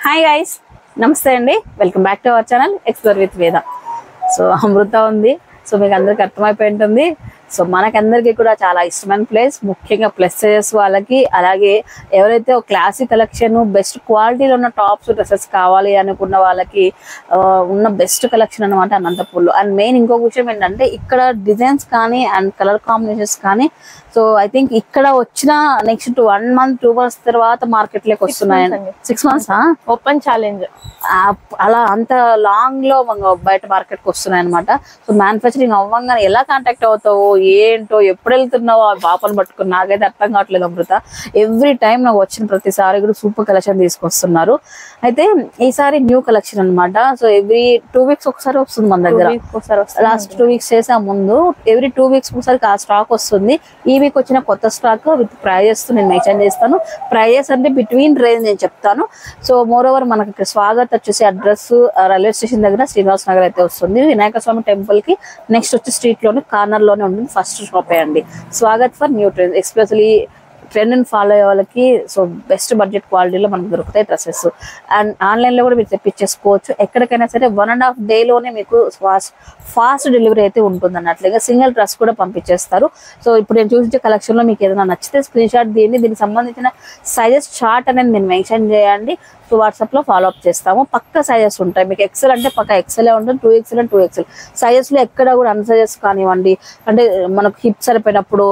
Hi guys, నమస్తే అండి. Welcome back to our channel explore with వేద. సో అమృత ఉంది. సో మీకు అందరికి అర్థమైపోయి ఉంటుంది. సో మనకందరికీ కూడా చాలా ఇష్టమైన ప్లేస్, ముఖ్యంగా ప్లస్ సైజెస్ వాళ్ళకి, అలాగే ఎవరైతే ఒక క్లాసిక్ కలెక్షన్ బెస్ట్ క్వాలిటీలో ఉన్న టాప్స్ డ్రెస్సెస్ కావాలి అనుకున్న వాళ్ళకి ఉన్న బెస్ట్ కలెక్షన్ అనమాట అనంతపూర్లో. అండ్ మెయిన్ ఇంకొక విషయం ఏంటంటే ఇక్కడ డిజైన్స్ కానీ అండ్ కలర్ కాంబినేషన్స్ కానీ, సో ఐ థింక్ ఇక్కడ వచ్చిన నెక్స్ట్ 1 month 2 months తర్వాత మార్కెట్ లోకి వస్తున్నాయండి. 6 months ఓపెన్ ఛాలెంజ్ అలా అంత లాంగ్ లో బయట మార్కెట్ కి వస్తున్నాయి అనమాట. సో మ్యానుఫ్యాక్చరింగ్ అవ్వంగానే ఎలా కాంటాక్ట్ అవుతావు, ఏంటో, ఎప్పుడు వెళ్తున్నావు ఆ పాపను పట్టుకుని నాకైతే అర్థం కావట్లేదు అమృత. ఎవ్రీ టైం నాకు వచ్చిన ప్రతిసారి కూడా సూపర్ కలెక్షన్ తీసుకొస్తున్నారు. అయితే ఈసారి న్యూ కలెక్షన్ అనమాట. సో ఎవ్రీ 2 weeks ఒకసారి వస్తుంది మన దగ్గర. లాస్ట్ 2 weeks చేసే ముందు ఎవ్రీ 2 weeks ఒకసారి ఆ స్టాక్ వస్తుంది. ఈ వీక్ వచ్చిన కొత్త స్టాక్ విత్ ప్రైజెస్ నేను మెన్షన్ చేస్తాను. ప్రైజెస్ అంటే బిట్వీన్ రేంజ్ నేను చెప్తాను. సో మోర్ ఓవర్ మనకి ఇక్కడ స్వాగత్ వచ్చేసి అడ్రస్ రైల్వే స్టేషన్ దగ్గర శ్రీనివాస్ నగర్ అయితే వస్తుంది. వినాయక స్వామి టెంపుల్ కి నెక్స్ట్ వచ్చి స్ట్రీట్ లోనే కార్నర్ లోనే ఉంటుంది. ఫస్ట్ షాప్ అండి Swagat for new trend. Especially trend follow అయ్యే వాళ్ళకి సో బెస్ట్ బడ్జెట్ క్వాలిటీలో మనకు దొరుకుతాయి డ్రెస్సెస్. అండ్ ఆన్లైన్ లో కూడా మీరు తెప్పించేసుకోవచ్చు. ఎక్కడికైనా సరే 1.5 days మీకు ఫాస్ట్ డెలివరీ అయితే ఉంటుంది అన్నట్లుగా. సింగిల్ డ్రెస్ కూడా పంపించేస్తారు. సో ఇప్పుడు నేను చూపించే కలెక్షన్ లో మీకు ఏదైనా నచ్చితే స్క్రీన్ షాట్ తీయండి. దీనికి సంబంధించిన సైజెస్ చార్ట్ అనేది మీరు మెన్షన్ చేయండి. సో వాట్సాప్ లో ఫాలో అప్ చేస్తాము. పక్క సైజెస్ ఉంటాయి మీకు. ఎక్సెల్ అంటే పక్క ఎక్సెల్ ఉంటుంది, 2XL అండ్ 2XL సైజెస్ లో ఎక్కడ కూడా అన్ సైజెస్ కానివ్వండి, అంటే మనకు హిప్ సరిపోయినప్పుడు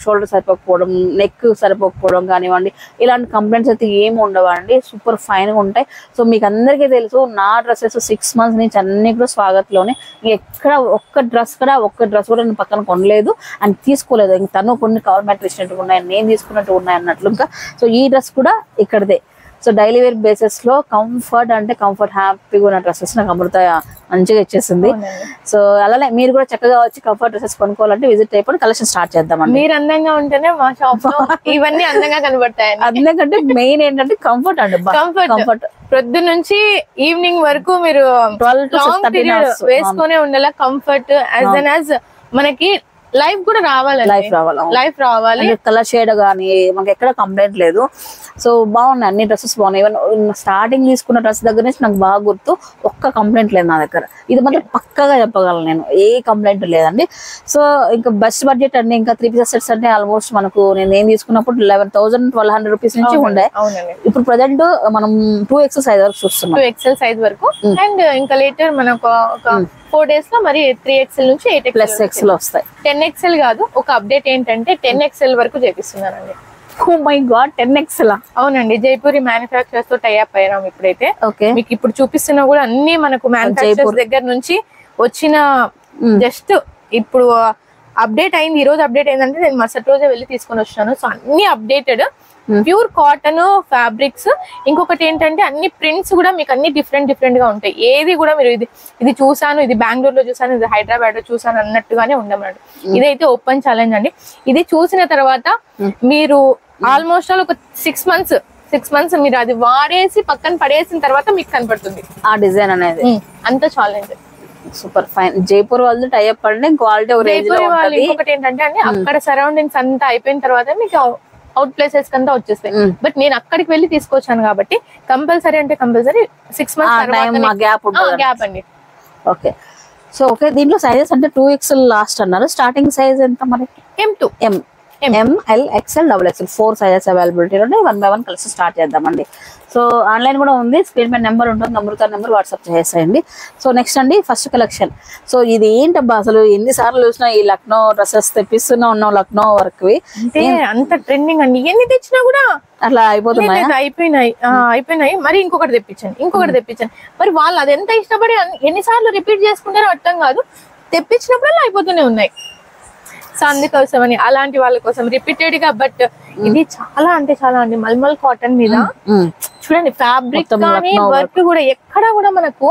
షోల్డర్ సరిపోకపోవడం, నెక్ సరిపోకపోవడం కానివ్వండి, ఇలాంటి కంప్లైంట్స్ అయితే ఏమి ఉండవండి. సూపర్ ఫైన్ గా ఉంటాయి. సో మీకు అందరికీ తెలుసు నా డ్రెస్సెస్ 6 months నుంచి అన్ని కూడా స్వాగత్లోనే. ఎక్కడ ఒక్క డ్రెస్ కూడా నేను పక్కన కొనలేదు అండ్ తీసుకోలేదు. ఇంక తను కొన్ని గవర్నమెంట్ ఇచ్చినట్టు ఉన్నాయి, నేను తీసుకున్నట్టు ఉన్నాయి అన్నట్లు. ఇంకా సో ఈ డ్రెస్ కూడా ఇక్కడదే. సో డైలీ వేర్ బేసిస్ లో కంఫర్ట్ అంటే కంఫర్ట్ హ్యాపీగా ఉన్న డ్రెస్సెస్ నాకు అమృత మంచిగా ఇచ్చేసింది. సో అలానే మీరు కూడా చక్కగా వచ్చి కంఫర్ట్ డ్రెస్సెస్ కొనుక్కోవాలంటే విజిట్ అయిపోయి కలెక్షన్ స్టార్ట్ చేద్దామండి. మీరు అందంగా ఉంటేనే మా షాప్ లో ఇవన్నీ అందంగా కనబడతాయి. అందుకంటే మెయిన్ ఏంటంటే కంఫర్ట్ అండి. కంఫర్ట్ ప్రొద్దు నుంచి ఈవినింగ్ వరకు మీరు 12 to 13 hours వేసుకునే ఉండాలి. కంఫర్ట్ యాజ్ వెల్ యాజ్ మనకి లైఫ్ కూడా రావాలి. లైఫ్ రావాలి. కలర్ షేడ్ గానీ మనకి ఎక్కడ కంప్లైంట్ లేదు. సో బాగున్నాయి, అన్ని డ్రెస్సెస్ బాగున్నాయి. ఈవెన్ స్టార్టింగ్ తీసుకున్న డ్రెస్ దగ్గర నుంచి నాకు బాగా గుర్తు, ఒక్క కంప్లైంట్ లేదు నా దగ్గర. ఇది మాత్రం పక్కగా చెప్పగలను నేను, ఏ కంప్లైంట్ లేదండి. సో ఇంకా బెస్ట్ బడ్జెట్ అండి. ఇంకా 3 pieces సెట్స్ అంటే ఆల్మోస్ట్ మనకు నేను తీసుకున్నప్పుడు 11,000-1,200 rupees నుంచి ఉండే. ఇప్పుడు ప్రజెంట్ మనం 2XL సైజ్ వరకు చూస్తున్నాం. 2XL సైజ్ వరకు. అండ్ ఇంకా లేటర్ మనకు ఒక 4 days లో మరి 3XL నుంచి 8XL వస్తాయి. 10XL కాదు, ఒక అప్డేట్ ఏంటంటే 10XL వరకు చేపిస్తున్నానండి. Oh my God, 10XL. అవునండి, జైపూరి మ్యానుఫ్యాక్చరర్స్ తో టైఅప్ అయ్యాం ఇప్పుడైతే. మీకు ఇప్పుడు చూపిస్తున్నా కూడా అన్ని మనకు మ్యానుఫ్యాక్చరర్స్ దగ్గర నుంచి వచ్చిన. జస్ట్ ఇప్పుడు అప్డేట్ అయింది, ఈ రోజు అప్డేట్ అయిందంటే నేను మరుసటి రోజే వెళ్ళి తీసుకొని వచ్చాను. సో అన్ని అప్డేటెడ్ ప్యూర్ కాటన్ ఫ్యాబ్రిక్స్. ఇంకొకటి ఏంటంటే అన్ని ప్రింట్స్ కూడా మీకు అన్ని డిఫరెంట్ గా ఉంటాయి. ఏది కూడా మీరు ఇది చూసాను, ఇది బెంగళూరులో చూసాను, ఇది హైదరాబాద్ లో చూసాను అన్నట్టుగానే ఉండమన్నాడు. ఇదైతే ఓపెన్ ఛాలెంజ్ అండి. ఇది చూసిన తర్వాత మీరు ఆల్మోస్ట్ ఆల్ ఒక 6 months మీరు అది వాడేసి పక్కన పడేసిన తర్వాత మీకు కనపడుతుంది ఆ డిజైన్ అనేది. అంత ఛాలెంజ్. Super fine. జైపూర్ వాళ్ళు టైఅప్ అంటే క్వాలిటీ ఇంకొకటి ఏంటంటే అండి అక్కడ సరౌండింగ్స్ అంతా అయిపోయిన తర్వాత మీకు అవుట్ ప్లేసెస్ కంతా వచ్చేస్తాయి. బట్ నేను అక్కడికి వెళ్ళి తీసుకొచ్చాను కాబట్టి కంపల్సరీ 6 months గ్యాప్ అండి. ఓకే. సో ఓకే, దీంట్లో సైజెస్ అంటే 2XL లాస్ట్ అన్నారు. స్టార్టింగ్ సైజ్ ఎంత మరి? M2, ML, XL, XXL 4 sizes availability ఉన్నాయి. 1 by 1 కలిసి స్టార్ట్ చేద్దామండి. సో ఆన్లైన్ కూడా ఉంది, స్క్రీన్ పై నెంబర్ ఉంటుంది, అమృత నెంబర్ వాట్సాప్ చేసేయండి. సో నెక్స్ట్ అండి ఫస్ట్ కలెక్షన్. సో ఇది ఏంటబ్బా అసలు ఎన్నిసార్లు చూసినా ఈ లక్నో డ్రెస్సెస్ తెప్పిస్తూనే ఉన్నాం. లక్నో వర్క్ అంత ట్రెండింగ్ అండి. ఎన్ని తెచ్చినా కూడా అట్లా అయిపోయినాయి. మరి ఇంకొకటి తెప్పించాను. మరి వాళ్ళు అది ఎంత ఇష్టపడి ఎన్నిసార్లు రిపీట్ చేసుకుంటారో అర్థం కాదు. తెప్పించినప్పుడల్లా అయిపోతూనే ఉన్నాయి. సో అందుకోసం అని అలాంటి వాళ్ళ కోసం రిపీటెడ్ గా. బట్ ఇది చాలా అంటే చాలా అండి మల్మల్ కాటన్ మీద చూడండి. ఫ్యాబ్రిక్ కానీ వర్క్ కూడా ఎక్కడ కూడా మనకు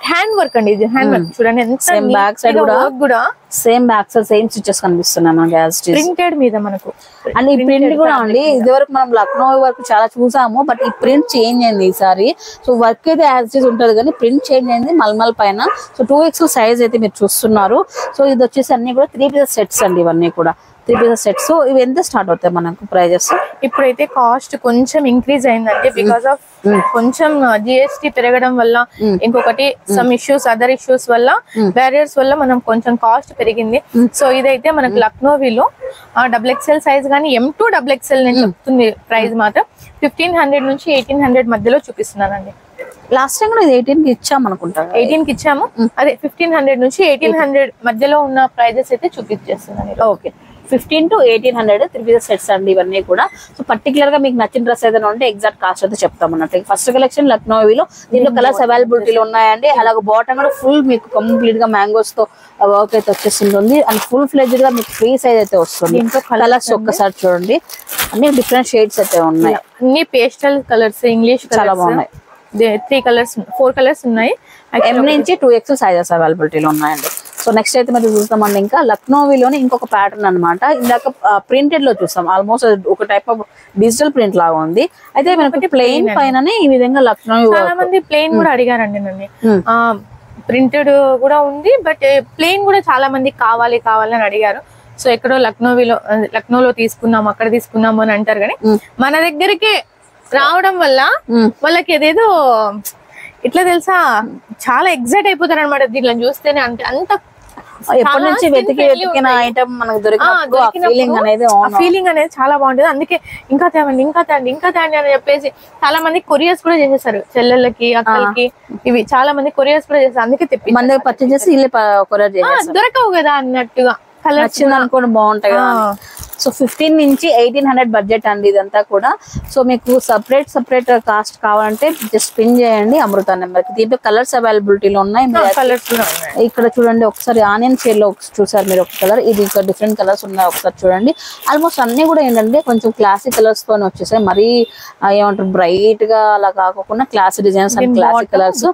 హ్యాండ్ వర్క్ అండి. ఇది హ్యాండ్ వర్క్ చూడండి. సేమ్ బ్యాక్ సైడ్ కూడా same back side same stitches కనిపిస్తున్నాయి మనకి ప్రింటెడ్ మీద మనకు. అండ్ ఈ ప్రింట్ కూడా అండి ఇది వరకు మనం లక్నో వర్క్ చాలా చూసాము, బట్ ఈ ప్రింట్ చేంజ్ అయింది ఈసారి. సో వర్క్ అయితే యాజ్ ఇట్ ఉంటది కానీ ప్రింట్ చేంజ్ అయింది మల్మల్ పైన. సో 2XL సైజ్ అయితే మీరు చూస్తున్నారు. సో ఇది వచ్చేసి అన్ని కూడా 3 pieces సెట్స్ అండి. ఇవన్నీ కూడా 3 pieces సెట్స్. ఇవి ఎంత స్టార్ట్ అవుతాయి మనకు ప్రైజెస్? ఇప్పుడైతే కాస్ట్ కొంచెం ఇంక్రీజ్ అయిందండి బికాస్ ఆఫ్ కొంచెం జిఎస్టీ పెరగడం వల్ల, ఇంకొకటి సమ్ ఇష్యూస్, అదర్ ఇష్యూస్ వల్ల, బ్యారియర్స్ వల్ల మనం కొంచెం కాస్ట్ పెరిగింది. సో ఇదైతే మనకు లక్నోవిలో XXL సైజ్ కానీ M2 XXL నేను చెప్తుంది ప్రైస్ మాత్రం 1500 నుంచి 1800 మధ్యలో చూపిస్తున్నానండి. లాస్ట్ టైం కూడా ఇది 18 కి ఇచ్చాము అనుకుంటా. 18 కి ఇచ్చాము. అదే 1500 నుంచి 1800 మధ్యలో ఉన్న ప్రైజెస్ అయితే చూపించేస్తున్నాను. ఓకే, 15 to 1800 3 pieces సెట్స్ అండి ఇవన్నీ కూడా. సో పర్టికులర్ గా మీకు నచ్చిన డ్రెస్ ఏదైనా ఉంటే ఎగ్జాక్ట్ కాస్ట్ అయితే చెప్తాం అన్నట్టు. ఫస్ట్ కలెక్షన్ లక్నోవిలో, దీంట్లో కలర్స్ అవైలబిలిటీలో ఉన్నాయండి. అలాగే బాటమ్ కూడా ఫుల్ మీకు కంప్లీట్ గా మ్యాంగోస్ తో వర్క్ అయితే వచ్చేసింటుంది అండ్ ఫుల్ ఫ్లెడ్జ్డ్ గా మీకు ఫ్రీ సైజ్ అయితే వస్తుంది. కలర్స్ ఒక్కసారి చూడండి, అన్ని డిఫరెంట్ షేడ్స్ అయితే ఉన్నాయి. అన్ని పేస్టల్ కలర్స్, ఇంగ్లీష్ చాలా బాగున్నాయి. 4 కలర్స్ ఉన్నాయి. M నుంచి 2XL సైజెస్ అవైలబిలిటీలో ఉన్నాయండి. సో నెక్స్ట్ అయితే మరి చూస్తామండి ఇంకా లక్నోవిలోనే ఇంకొక ప్యాటర్న్ అనమాట. ఇందాక ప్రింటెడ్ లో చూస్తాం, ఆల్మోస్ట్ ఒక టైప్ ఆఫ్ డిజిటల్ ప్రింట్ లాగా ఉంది. అయితే మనకి ప్లెయిన్ పైననే ఈ విధంగా లక్నోవి చాలా మంది ప్లెయిన్ కూడా అడిగారండి నన్ను. ప్రింటెడ్ కూడా ఉంది, బట్ ప్లెయిన్ కూడా చాలా మంది కావాలి అని అడిగారు. సో ఎక్కడో లక్నోలో తీసుకున్నాము, అక్కడ తీసుకున్నాము అని అంటారు. కానీ మన దగ్గరికే రావడం వల్ల వాళ్ళకి ఏదేదో ఇట్లా తెలుసా, చాలా ఎగ్జైట్ అయిపోతారు అనమాట దీంట్లో చూస్తేనే. అంత ఎప్పటి నుంచి వెతికిన ఐటమ్ మనకు ఫీలింగ్ అనేది చాలా బాగుంటది. అందుకే ఇంకా తేండి అని చెప్పేసి చాలా మంది కొరియర్స్ కూడా చేసేసారు, చెల్లెళ్ళకి, అక్కలకి. ఇవి చాలా మంది కొరియర్స్ కూడా చేస్తారు. అందుకే తెప్పి మన దగ్గర పర్చేజ్ చేసి దొరకవు కదా అన్నట్టుగా కలర్స్ అనుకోండి బాగుంటాయి. సో 15 నుంచి 1800 బడ్జెట్ అండి ఇదంతా కూడా. సో మీకు సపరేట్ కాస్ట్ కావాలంటే జస్ట్ పిన్ చేయండి అమృత నెంబర్ కి. దీంట్లో కలర్స్ అవైలబిలిటీలో ఉన్నాయి. ఇక్కడ చూడండి ఒకసారి ఆనియన్ షేడ్ లో చూసారు మీరు ఒక కలర్, ఇది ఇక్కడ డిఫరెంట్ కలర్స్ ఉన్నాయి ఒకసారి చూడండి. ఆల్మోస్ట్ అన్ని కూడా ఏంటంటే కొంచెం క్లాసిక్ కలర్స్ తో వచ్చేసాయి. మరీ ఏమంటారు బ్రైట్ గా అలా కాకుండా classic designs and classic colours.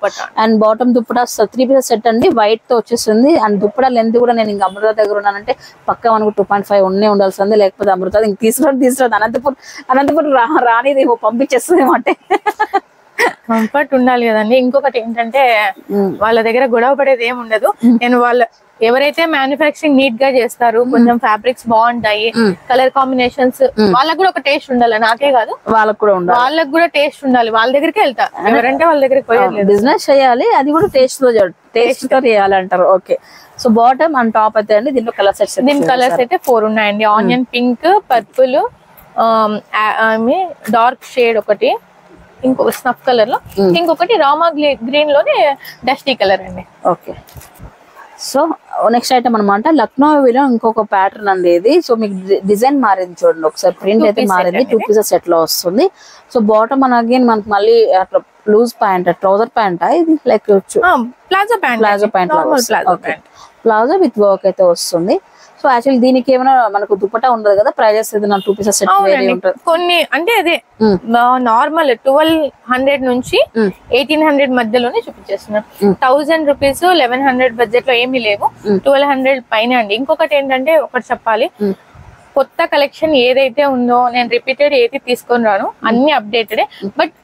And bottom dupatta 3 pieces set అండి, వైట్ తో వచ్చేస్తుంది. అండ్ దుప్పటా లెంత్ కూడా నేను ఇంకా అమృత దగ్గర ఉన్నానంటే పక్కా మనకు 2.5 ఉండాల్సింది, లేకపోతే అమృత ఇంక తీసుకురాదు. అనంతపురం రానిది పంపించేస్తుంది అంటే కంఫర్ట్ ఉండాలి కదండి. ఇంకొకటి ఏంటంటే వాళ్ళ దగ్గర గొడవ పడేది ఏమి ఉండదు. నేను ఎవరైతే మ్యానుఫ్యాక్చరింగ్ నీట్ గా చేస్తారు, కొంచెం ఫ్యాబ్రిక్స్ బాగుంటాయి, కలర్ కాంబినేషన్స్, వాళ్ళకి కూడా ఒక టేస్ట్ ఉండాలి. నాకే కాదు, వాళ్ళకి కూడా టేస్ట్ ఉండాలి. వాళ్ళ దగ్గరికి వెళ్తా, ఎవరంటే వాళ్ళ దగ్గరికి పోయాలి. బిజినెస్ చేయాలి, అది కూడా టేస్ట్ తో చేయాలంటారు. Okay, so bottom and top అయితే అండి దీంట్లో కలర్ సెట్స్. దీని కలర్స్ అయితే 4 ఉన్నాయండి. Onion pink, purple, dark shade ఒకటి, ఇంకొక స్నఫ్ కలర్ లో, ఇంకొకటి రామా గ్రీన్ లోనే డస్టీ కలర్ అండి. ఓకే, సో నెక్స్ట్ ఐటమ్ అనమాట లక్నోవిలో ఇంకొక ప్యాటర్న్ అండి ఇది. సో మీకు డిజైన్ మారింది చూడండి ఒకసారి, ప్రింట్ అయితే మారింది. 2 pieces సెట్ లో వస్తుంది. సో బాటమ్ అగైన్ మనకి మళ్ళీ అట్లా లూజ్ ప్యాంట్, ట్రౌజర్ ప్యాంట్ ఇది like palazzo pant palazzo with work అయితే వస్తుంది. సో యాక్చువల్లీ దీనికి ఏమైనా మనకు దుపట్టా ఉండదు కదా, ప్రైజెస్ ఏదైనా 2 pieces సెట్ వేరే ఉంటుంది. కొన్ని అంటే అదే నార్మల్ 1200 నుంచి 1800 మధ్యలోనే చూపించేస్తున్నాం. 1000 రూపీస్ 1100 బడ్జెట్ లో ఏమీ లేవు, 1200 పైన అండి. ఇంకొకటి ఏంటంటే ఒకటి చెప్పాలి, కొత్త కలెక్షన్ ఏదైతే ఉందో నేను రిపీటెడ్ ఏది తీసుకొని రాను, అన్ని అప్డేటెడ్. బట్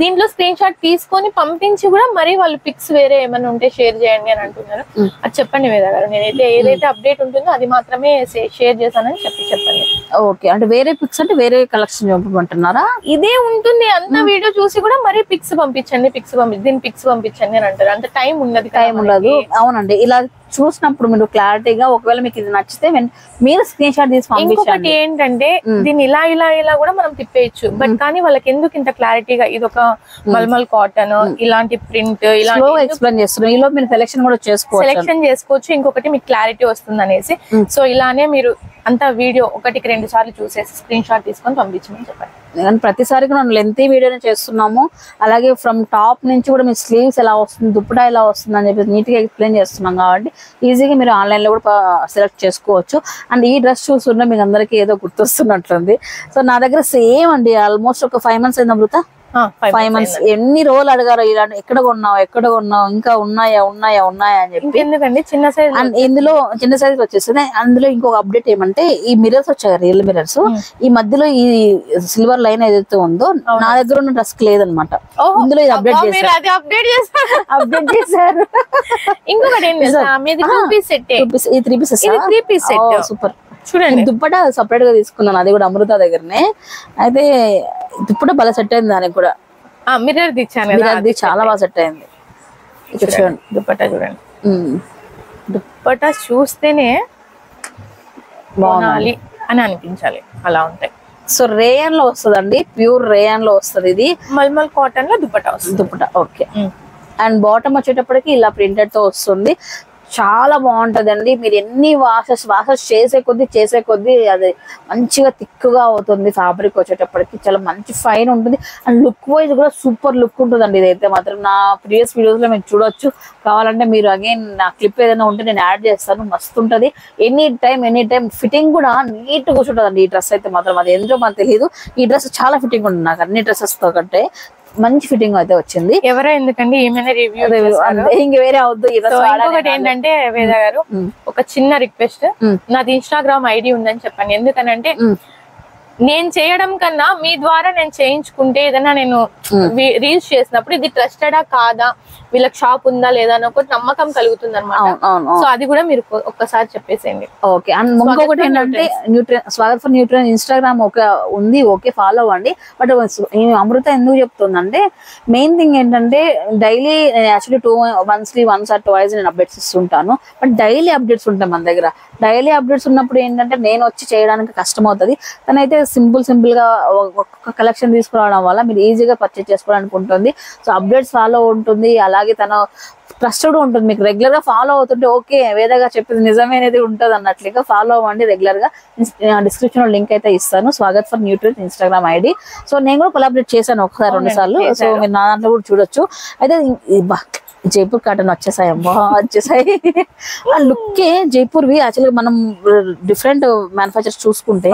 దీంట్లో స్క్రీన్ షాట్ తీసుకొని పంపించి కూడా మరి వాళ్ళు పిక్స్ వేరే ఏమైనా ఉంటే షేర్ చేయండి అని అంటున్నారు. అది చెప్పండి వేద గారు, నేనైతే ఏదైతే అప్డేట్ ఉంటుందో అది మాత్రమే షేర్ చేశానని చెప్పండి. ఓకే, అంటే వేరే పిక్స్ అంటే వేరే కలెక్షన్ పంపమంటున్నారా? ఇదే ఉంటుంది అంత వీడియో చూసి కూడా మరి పిక్స్ పంపించండి దీని పిక్స్ పంపించండి అని అంటారు. అంత టైం ఉండదు. అవునండి, ఇలా చూసినప్పుడు మీరు క్లారిటీగా ఒకవేళ మీకు ఇది నచ్చితే మీరు స్క్రీన్ షాట్ తీసి పంపించండి. ఇంకొకటి ఏంటంటే దీన్ని ఇలా కూడా మనం తిప్పేయచ్చు. బట్ కానీ వాళ్ళకి ఎందుకు ఇంత క్లారిటీగా ఇది ఒక మల్మల్ కాటన్ ఇలాంటి ప్రింట్ ఇలా ఎక్స్ప్లెయిన్ చేస్తున్నారు. ఈలో మీరు సెలెక్షన్ కూడా చేసుకోవచ్చు. ఇంకొకటి మీకు క్లారిటీ వస్తుంది అనేసి. సో ఇలానే మీరు అంతా వీడియో 1-2 సార్లు చూసేసి స్క్రీన్ షాట్ తీసుకొని పంపించమని చెప్పండి. ప్రతిసారి కూడా లెంతీ వీడియోనే చేస్తున్నాము. అలాగే ఫ్రమ్ టాప్ నుంచి కూడా మీ స్లీవ్స్ ఎలా వస్తుంది, దుప్పటా ఎలా వస్తుంది అని చెప్పి నీట్ గా ఎక్స్ప్లెయిన్ చేస్తున్నాం కాబట్టి ఈజీగా మీరు ఆన్లైన్ లో కూడా సెలెక్ట్ చేసుకోవచ్చు. అండ్ ఈ డ్రెస్ చూస్తుంటే మీకు అందరికీ ఏదో గుర్తొస్తున్నట్లుంది. సో నా దగ్గర సేమ్ అండి, ఆల్మోస్ట్ ఒక 5 months అయింది అమృత. 5 months ఎన్ని రోజులు అడిగారు ఇలా, ఎక్కడ కొన్నావు ఇంకా ఉన్నాయా అని చెప్పి. ఎందుకండి చిన్న సైజ్, అండ్ ఇందులో చిన్న సైజ్ వచ్చేస్తుంది. అందులో ఇంకొక అప్డేట్ ఏమంటే ఈ మిర్రర్స్ వచ్చాయి, రియల్ మిర్రర్స్. ఈ మధ్యలో ఈ సిల్వర్ లైన్ ఏదైతే ఉందో నా దగ్గర ఉన్న డ్రెస్ లేదనమాట. ఇందులో ఇది అప్డేట్ చేశారు. ఇంకొకటి 3 pieces సూపర్. చూడండి దుప్పట సపరేట్ గా తీసుకున్నాను, అది కూడా అమృత దగ్గరనే. అయితే దుప్పట బాగా సెట్ అయింది దానికి కూడా. మిర్రర్ ఇచ్చాను అది చాలా బాగా సెట్ అయింది. చూడండి దుప్పట చూడండి, దుప్పట చూస్తేనే బాగుండాలి అని అనిపించాలి, అలా ఉంటాయి. సో రేయన్ లో వస్తుందండి, ప్యూర్ రేయన్ లో వస్తుంది ఇది. మల్మల్ కాటన్ లో దుప్పట వస్తుంది. దుప్పట ఓకే. అండ్ బాటమ్ వచ్చేటప్పటికి ఇలా ప్రింటెడ్ తో వస్తుంది, చాలా బాగుంటదండి. మీరు ఎన్ని వాషెస్ చేసే కొద్దీ అది మంచిగా థిక్గా అవుతుంది. ఫ్యాబ్రిక్ వచ్చేటప్పటికి చాలా మంచి ఫైన్ ఉంటుంది. అండ్ లుక్ వైజ్ కూడా సూపర్ లుక్ ఉంటుందండి. ఇదైతే మాత్రం నా ప్రీవియస్ వీడియోస్ లో మీరు చూడొచ్చు. కావాలంటే మీరు అగైన్ నా క్లిప్ ఏదైనా ఉంటే నేను యాడ్ చేస్తాను, మస్తు ఉంటది. ఎనీ టైం ఫిట్టింగ్ కూడా నీట్ కూర్చుంటదండి ఈ డ్రెస్ అయితే మాత్రం. అది ఎందుకో మనకు తెలియదు, ఈ డ్రెస్ చాలా ఫిట్టింగ్ ఉంటుంది నాకు అన్ని డ్రెస్సెస్ తో కంటే. మంచి ఫిట్టింగ్ అయితే వచ్చింది. ఎవరో ఎందుకండి ఏమైనా రివ్యూ ఇంక వేరే అవద్దు. ఇంకొకటి ఏంటంటే వేద గారు, ఒక చిన్న రిక్వెస్ట్, నాది ఇన్స్టాగ్రామ్ ఐడి ఉందని చెప్పండి. ఎందుకనంటే నేను చేయడం కన్నా మీ ద్వారా నేను చేయించుకుంటే ఏదైనా నేను రీల్స్ చేసినప్పుడు ఇది ట్రస్టెడా కాదా, వీళ్ళకి షాప్ ఉందా లేదా అని ఒక నమ్మకం కలుగుతుంది అనమాట. సో అది కూడా మీరు ఒక్కసారి చెప్పేసేయండి. ఓకే. అండ్ ఇంకొకటి ఏంటంటే స్వాగత్ ఫర్ న్యూట్రియన్ ఇన్స్టాగ్రామ్ ఉంది, ఓకే ఫాలో అవ్వండి. బట్ అమృత ఎందుకు చెప్తుందంటే మెయిన్ థింగ్ ఏంటంటే daily actually monthly once or twice నేను అప్డేట్స్ ఇస్తుంటాను. బట్ డైలీ అప్డేట్స్ ఉంటాయి మన దగ్గర. డైలీ అప్డేట్స్ ఉన్నప్పుడు ఏంటంటే నేను వచ్చి చేయడానికి కష్టం అవుతుంది. తనైతే సింపుల్ గా ఒక కలెక్షన్ తీసుకురావడం వల్ల మీరు ఈజీగా పర్చేస్ చేసుకోవడానికి ఉంటుంది. సో అప్డేట్స్ ఫాలో ఉంటుంది, అలాగే తన ట్రస్టెడ్ ఉంటుంది. మీకు రెగ్యులర్ గా ఫాలో అవుతుంటే ఓకే వేదగా చెప్పింది నిజమే అనేది ఉంటుంది అన్నట్లుగా ఫాలో అవ్వండి రెగ్యులర్ గా. డిస్క్రిప్షన్ లో లింక్ అయితే ఇస్తాను, Swagat for nutrient Instagram ID. So నేను కూడా కొలాబరేట్ చేశాను ఒకసారి 2 సార్లు. సో మీరు నా దాంట్లో కూడా చూడొచ్చు. అయితే జైపూర్ కాటన్ వచ్చేసాయి, వచ్చేసాయి. ఆ లుక్కే జైపూర్వి. యాక్చువల్గా మనం డిఫరెంట్ మ్యానుఫ్యాక్చర్స్ చూసుకుంటే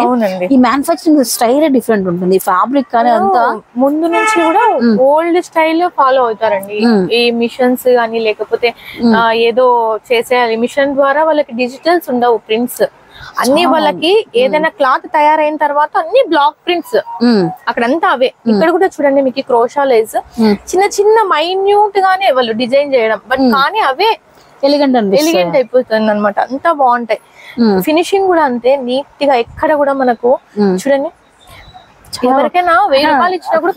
ఈ మ్యానుఫ్యాక్చరింగ్ స్టైల్ డిఫరెంట్ ఉంటుంది. ఫ్యాబ్రిక్ కానీ అంతా ముందు నుంచి కూడా ఓల్డ్ స్టైల్ ఫాలో అవుతారండి. ఈ మిషన్స్ కానీ లేకపోతే ఏదో చేసేయాలి మిషన్ ద్వారా వాళ్ళకి డిజిటల్స్ ఉండవు, ప్రింట్స్ అన్ని. వాళ్ళకి ఏదైనా క్లాత్ తయారైన తర్వాత అన్ని బ్లాక్ ప్రింట్స్ అక్కడంతా అవే. ఇక్కడ కూడా చూడండి మీకు క్రోషా లేస్ చిన్న మైన్యూట్ గానే వాళ్ళు డిజైన్ చేయడం, బట్ కానీ అవే ఎలిగెంట్ అయిపోతుంది అనమాట. అంతా బాగుంటాయి. ఫినిషింగ్ కూడా అంతే నీట్ గా, ఎక్కడ కూడా మనకు చూడండి ఎవరికైనా 1000 రూపాయలు ఇచ్చినా కూడా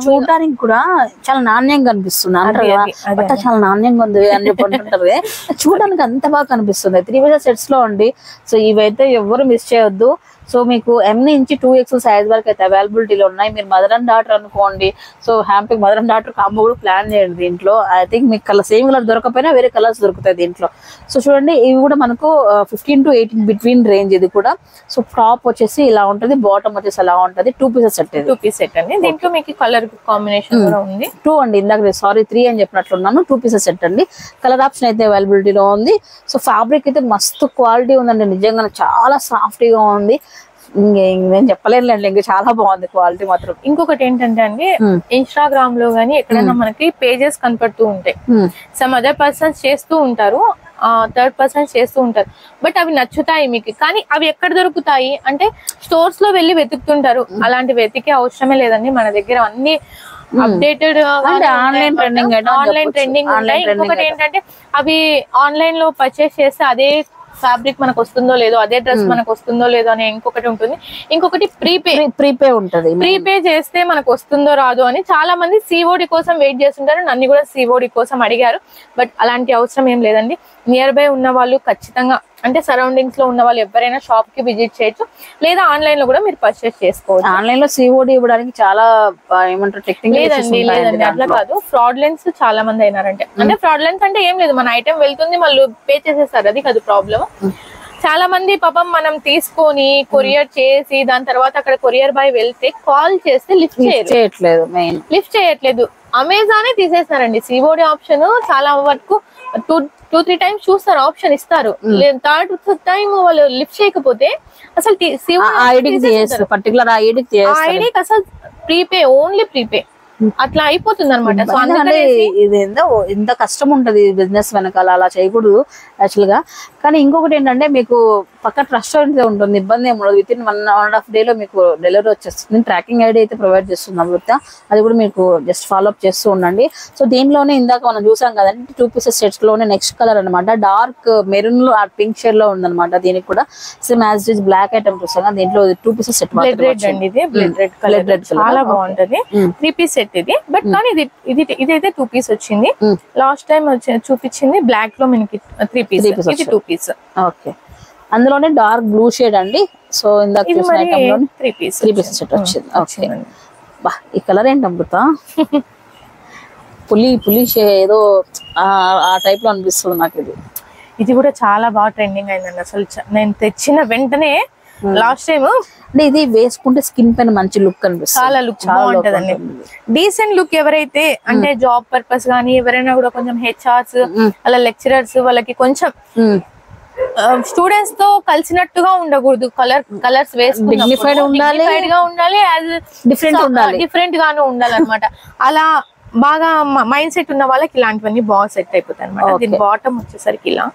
చూడడానికి కూడా చాలా నాణ్యంగా కనిపిస్తుంది అంటారు కదా, బట్ చాలా నాణ్యంగా ఉంది అని చెప్పి అంటుంటారు. చూడడానికి అంత బాగా కనిపిస్తుంది. 3 పీసెస్ సెట్స్ లో అండి. సో ఇవైతే ఎవరు మిస్ చేయొద్దు. సో మీకు M నుంచి 2X సైజ్ వరకు అయితే అవైలబిలిటీలో ఉన్నాయి. మీరు మదర్ అండ్ డాటర్ అనుకోండి, so happy mother and daughter combo కూడా ప్లాన్ చేయండి దీంట్లో. ఐ థింక్ మీకు సేమ్ కలర్ దొరకపోయినా వేరే కలర్స్ దొరుకుతాయి దీంట్లో. సో చూడండి ఇవి కూడా మనకు 15 to 18 బిట్వీన్ రేంజ్ ఇది కూడా. సో టాప్ వచ్చేసి ఇలా ఉంటుంది, బాటమ్ వచ్చేసి అలా ఉంటుంది. 2 పీసెస్ సెట్, 2 పీస్ సెట్ అండి. దీంట్లో మీకు కలర్ కాంబినేషన్ కూడా ఉంది. 2 అండి, ఇందాక 3 అని చెప్పినట్లున్నాను. 2 పీసెస్ సెట్ అండి. కలర్ ఆప్షన్ అయితే అవైలబిలిటీలో ఉంది. సో ఫ్యాబ్రిక్ అయితే మస్తు క్వాలిటీ ఉందండి, నిజంగా చాలా సాఫ్ట్గా ఉంది. నేను చెప్పలేనులేండి, ఇంకా చాలా బాగుంది క్వాలిటీ మాత్రం. ఇంకొకటి ఏంటంటే అండి, ఇన్స్టాగ్రామ్ లో గానీ ఎక్కడైనా మనకి పేజెస్ కనపడుతూ ఉంటాయి. సమ్ అదర్ పర్సన్స్ చేస్తూ ఉంటారు, థర్డ్ పర్సన్స్ చేస్తూ ఉంటారు, బట్ అవి నచ్చుతాయి మీకు. కానీ అవి ఎక్కడ దొరుకుతాయి అంటే స్టోర్స్ లో వెళ్ళి వెతుకుతుంటారు. అలాంటి వెతికే అవసరమే లేదండి, మన దగ్గర అన్ని అప్డేటెడ్ ఆన్లైన్ ట్రెండింగ్ ఉంటాయి. ఇంకొకటి ఏంటంటే అవి ఆన్లైన్ లో పర్చేస్ చేస్తే అదే ఫ్యాబ్రిక్ మనకు వస్తుందో లేదో, అదే డ్రెస్ మనకు వస్తుందో లేదో అని ఇంకొకటి ఉంటుంది. ఇంకొకటి ప్రీపే ఉంటుంది. ప్రీపే చేస్తే మనకు వస్తుందో రాదో అని చాలా మంది COD కోసం వెయిట్ చేస్తుంటారు. నన్ను కూడా COD కోసం అడిగారు, బట్ అలాంటి అవసరం ఏం లేదండి. నియర్ బై ఉన్న వాళ్ళు ఖచ్చితంగా, అంటే సరౌండింగ్స్ లో ఉన్న వాళ్ళు ఎవరైనా షాప్ కి విజిట్ చేయొచ్చు, లేదా ఆన్లైన్ లో కూడా మీరు పర్చేస్ చేసుకోవచ్చు. ఆన్లైన్ లో COD ఇవ్వడానికి చాలా ఏమంటారు టెక్నిక్ లేదండి అట్లా కాదు. ఫ్రాడ్లెన్స్ చాలా మంది అయినారంటే, అంటే ఫ్రాడ్లెన్స్ అంటే ఏం లేదు, మన ఐటమ్ వెళ్తుంది వాళ్ళు పే చేసేస్తారు, అది కాదు ప్రాబ్లమ్. చాలా మంది పాపం మనం తీసుకొని కొరియర్ చేసి దాని తర్వాత అక్కడ కొరియర్ బాయ్ వెళ్తే కాల్ చేస్తే లిఫ్ట్ చేయట్లేదు. అమెజానే తీసేస్తారండి COD ఆప్షన్. చాలా వరకు 2-3 టైమ్స్ చూస్తారు, ఆప్షన్ ఇస్తారు, థర్డ్ టైం వాళ్ళు లిఫ్ట్ చేయకపోతే అసలు ఐడికి అసలు ప్రీపే, ఓన్లీ ప్రీపే అట్లా అయిపోతుంది అనమాట. ఇది ఇంత కష్టం ఉంటది బిజినెస్ వెనకాల, అలా చేయకూడదు యాక్చువల్ గా. కానీ ఇంకొకటి ఏంటంటే మీకు పక్క రెస్టారెంట్ ఉంటుంది, ఇబ్బంది ఏమి ఉండదు. విత్ ఇన్ 1.5 day లో మీకు డెలివరీ వచ్చేస్తుంది. ట్రాకింగ్ ఐడి అయితే ప్రొవైడ్ చేస్తుంది అమృత, అది కూడా మీకు జస్ట్ ఫాలో అప్ చేస్తూ ఉండండి. సో దీనిలోనే ఇందాక మనం చూసాం కదండి 2 pieces సెట్స్ లోనే నెక్స్ట్ కలర్ అనమాట, డార్క్ మెరూన్ లో పింక్ షేడ్ లో ఉందన్నమాట. దీనికి కూడా same as it is black item చూసాం, దీంట్లో 2 pieces సెట్ చాలా బాగుంటది. 3 piece సెట్ ఇది, బట్ కానీ ఇదైతే 2 piece వచ్చింది. లాస్ట్ టైం చూపించింది బ్లాక్ లో మనకి 3 piece, ఇది 2 piece. ఓకే, అందులోనే డార్క్ బ్లూ షేడ్ అండి. సో ఇందాక 3 piece సెట్ వచ్చింది. ఓకే, బా ఈ కలర్ ఏంటి అమృత, పులి ఏదో ఆ టైప్ లో అనిపిస్తుంది నాకు. ఇది కూడా చాలా బాగా ట్రెండింగ్ అయిందండి. అసలు నేను తెచ్చిన వెంటనే లాస్ట్ టైం అంటే ఇది వేసుకుంటే స్కిన్ పైన మంచి లుక్ అనిపిస్తుంది, చాలా లుక్ బాగుంటదండి. డీసెంట్ లుక్ ఎవరైతే అంటే జాబ్ పర్పస్ గానీ ఎవరైనా కూడా కొంచెం హెచ్ఆర్స్ అలా లెక్చరర్స్ వాళ్ళకి కొంచెం స్టూడెంట్స్ తో కలిసినట్టుగా ఉండకూడదు, కలర్స్ డిగ్నిఫైడ్ ఉండాలి, డిఫరెంట్ గాను ఉండాలన్నమాట. అలా బాగా మైండ్ సెట్ ఉన్న వాళ్ళకి ఇలాంటివన్నీ బాగా సెట్ అయిపోతాయి అనమాట. దీని బాటమ్ వచ్చేసరికి ఇలా.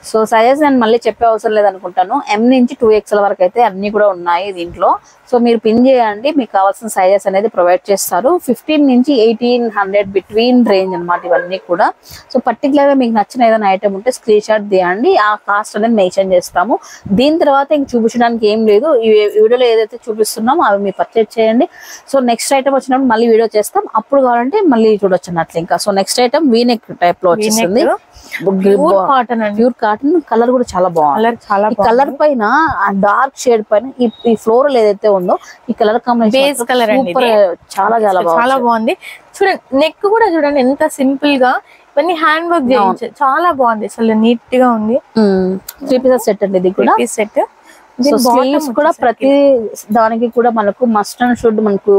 సో సైజెస్ నేను మళ్ళీ చెప్పే అవసరం లేదనుకుంటాను, M నుంచి 2XL వరకు అయితే అన్ని కూడా ఉన్నాయి దీంట్లో. సో మీరు పిన్ చేయండి, మీకు కావాల్సిన సైజెస్ అనేది ప్రొవైడ్ చేస్తారు. 15 నుంచి 1800 బిట్వీన్ రేంజ్ అనమాట ఇవన్నీ కూడా. సో పర్టికులర్ గా మీకు నచ్చిన ఏదైనా ఐటమ్ ఉంటే స్క్రీన్ షాట్ తీయండి, ఆ కాస్ట్ అనేది మెన్షన్ చేస్తాము. దీని తర్వాత ఇంక చూపించడానికి ఏం లేదు, ఈ వీడియోలో ఏదైతే చూపిస్తున్నామో అవి మీరు పర్చేజ్ చేయండి. సో నెక్స్ట్ ఐటమ్ వచ్చినప్పుడు మళ్ళీ వీడియో చేస్తాం, అప్పుడు కావాలంటే మళ్ళీ చూడొచ్చు అన్నట్లు. ఇంకా so next item V-neck type లో వచ్చేసింది, ప్యూర్ కాటన్. కలర్ కూడా చాలా బాగుంది. కలర్ పైన డార్క్ షేడ్ పైన ఈ ఫ్లోరల్ ఏదైతే ఉందో ఈ కలర్ కాంబినేషన్ చాలా బాగుంది. చూడండి నెక్ కూడా చూడండి ఎంత సింపుల్ గా ఇవన్నీ హ్యాండ్ వర్క్ చేయించారు, చాలా బాగుంది, అసలు నీట్ గా ఉంది. 3 pieces సెట్ అండి ఇది కూడా. సెట్ స్లీవ్స్ కూడా ప్రతి దానికి కూడా మనకు మస్ట్ అండ్ షుడ్ మనకు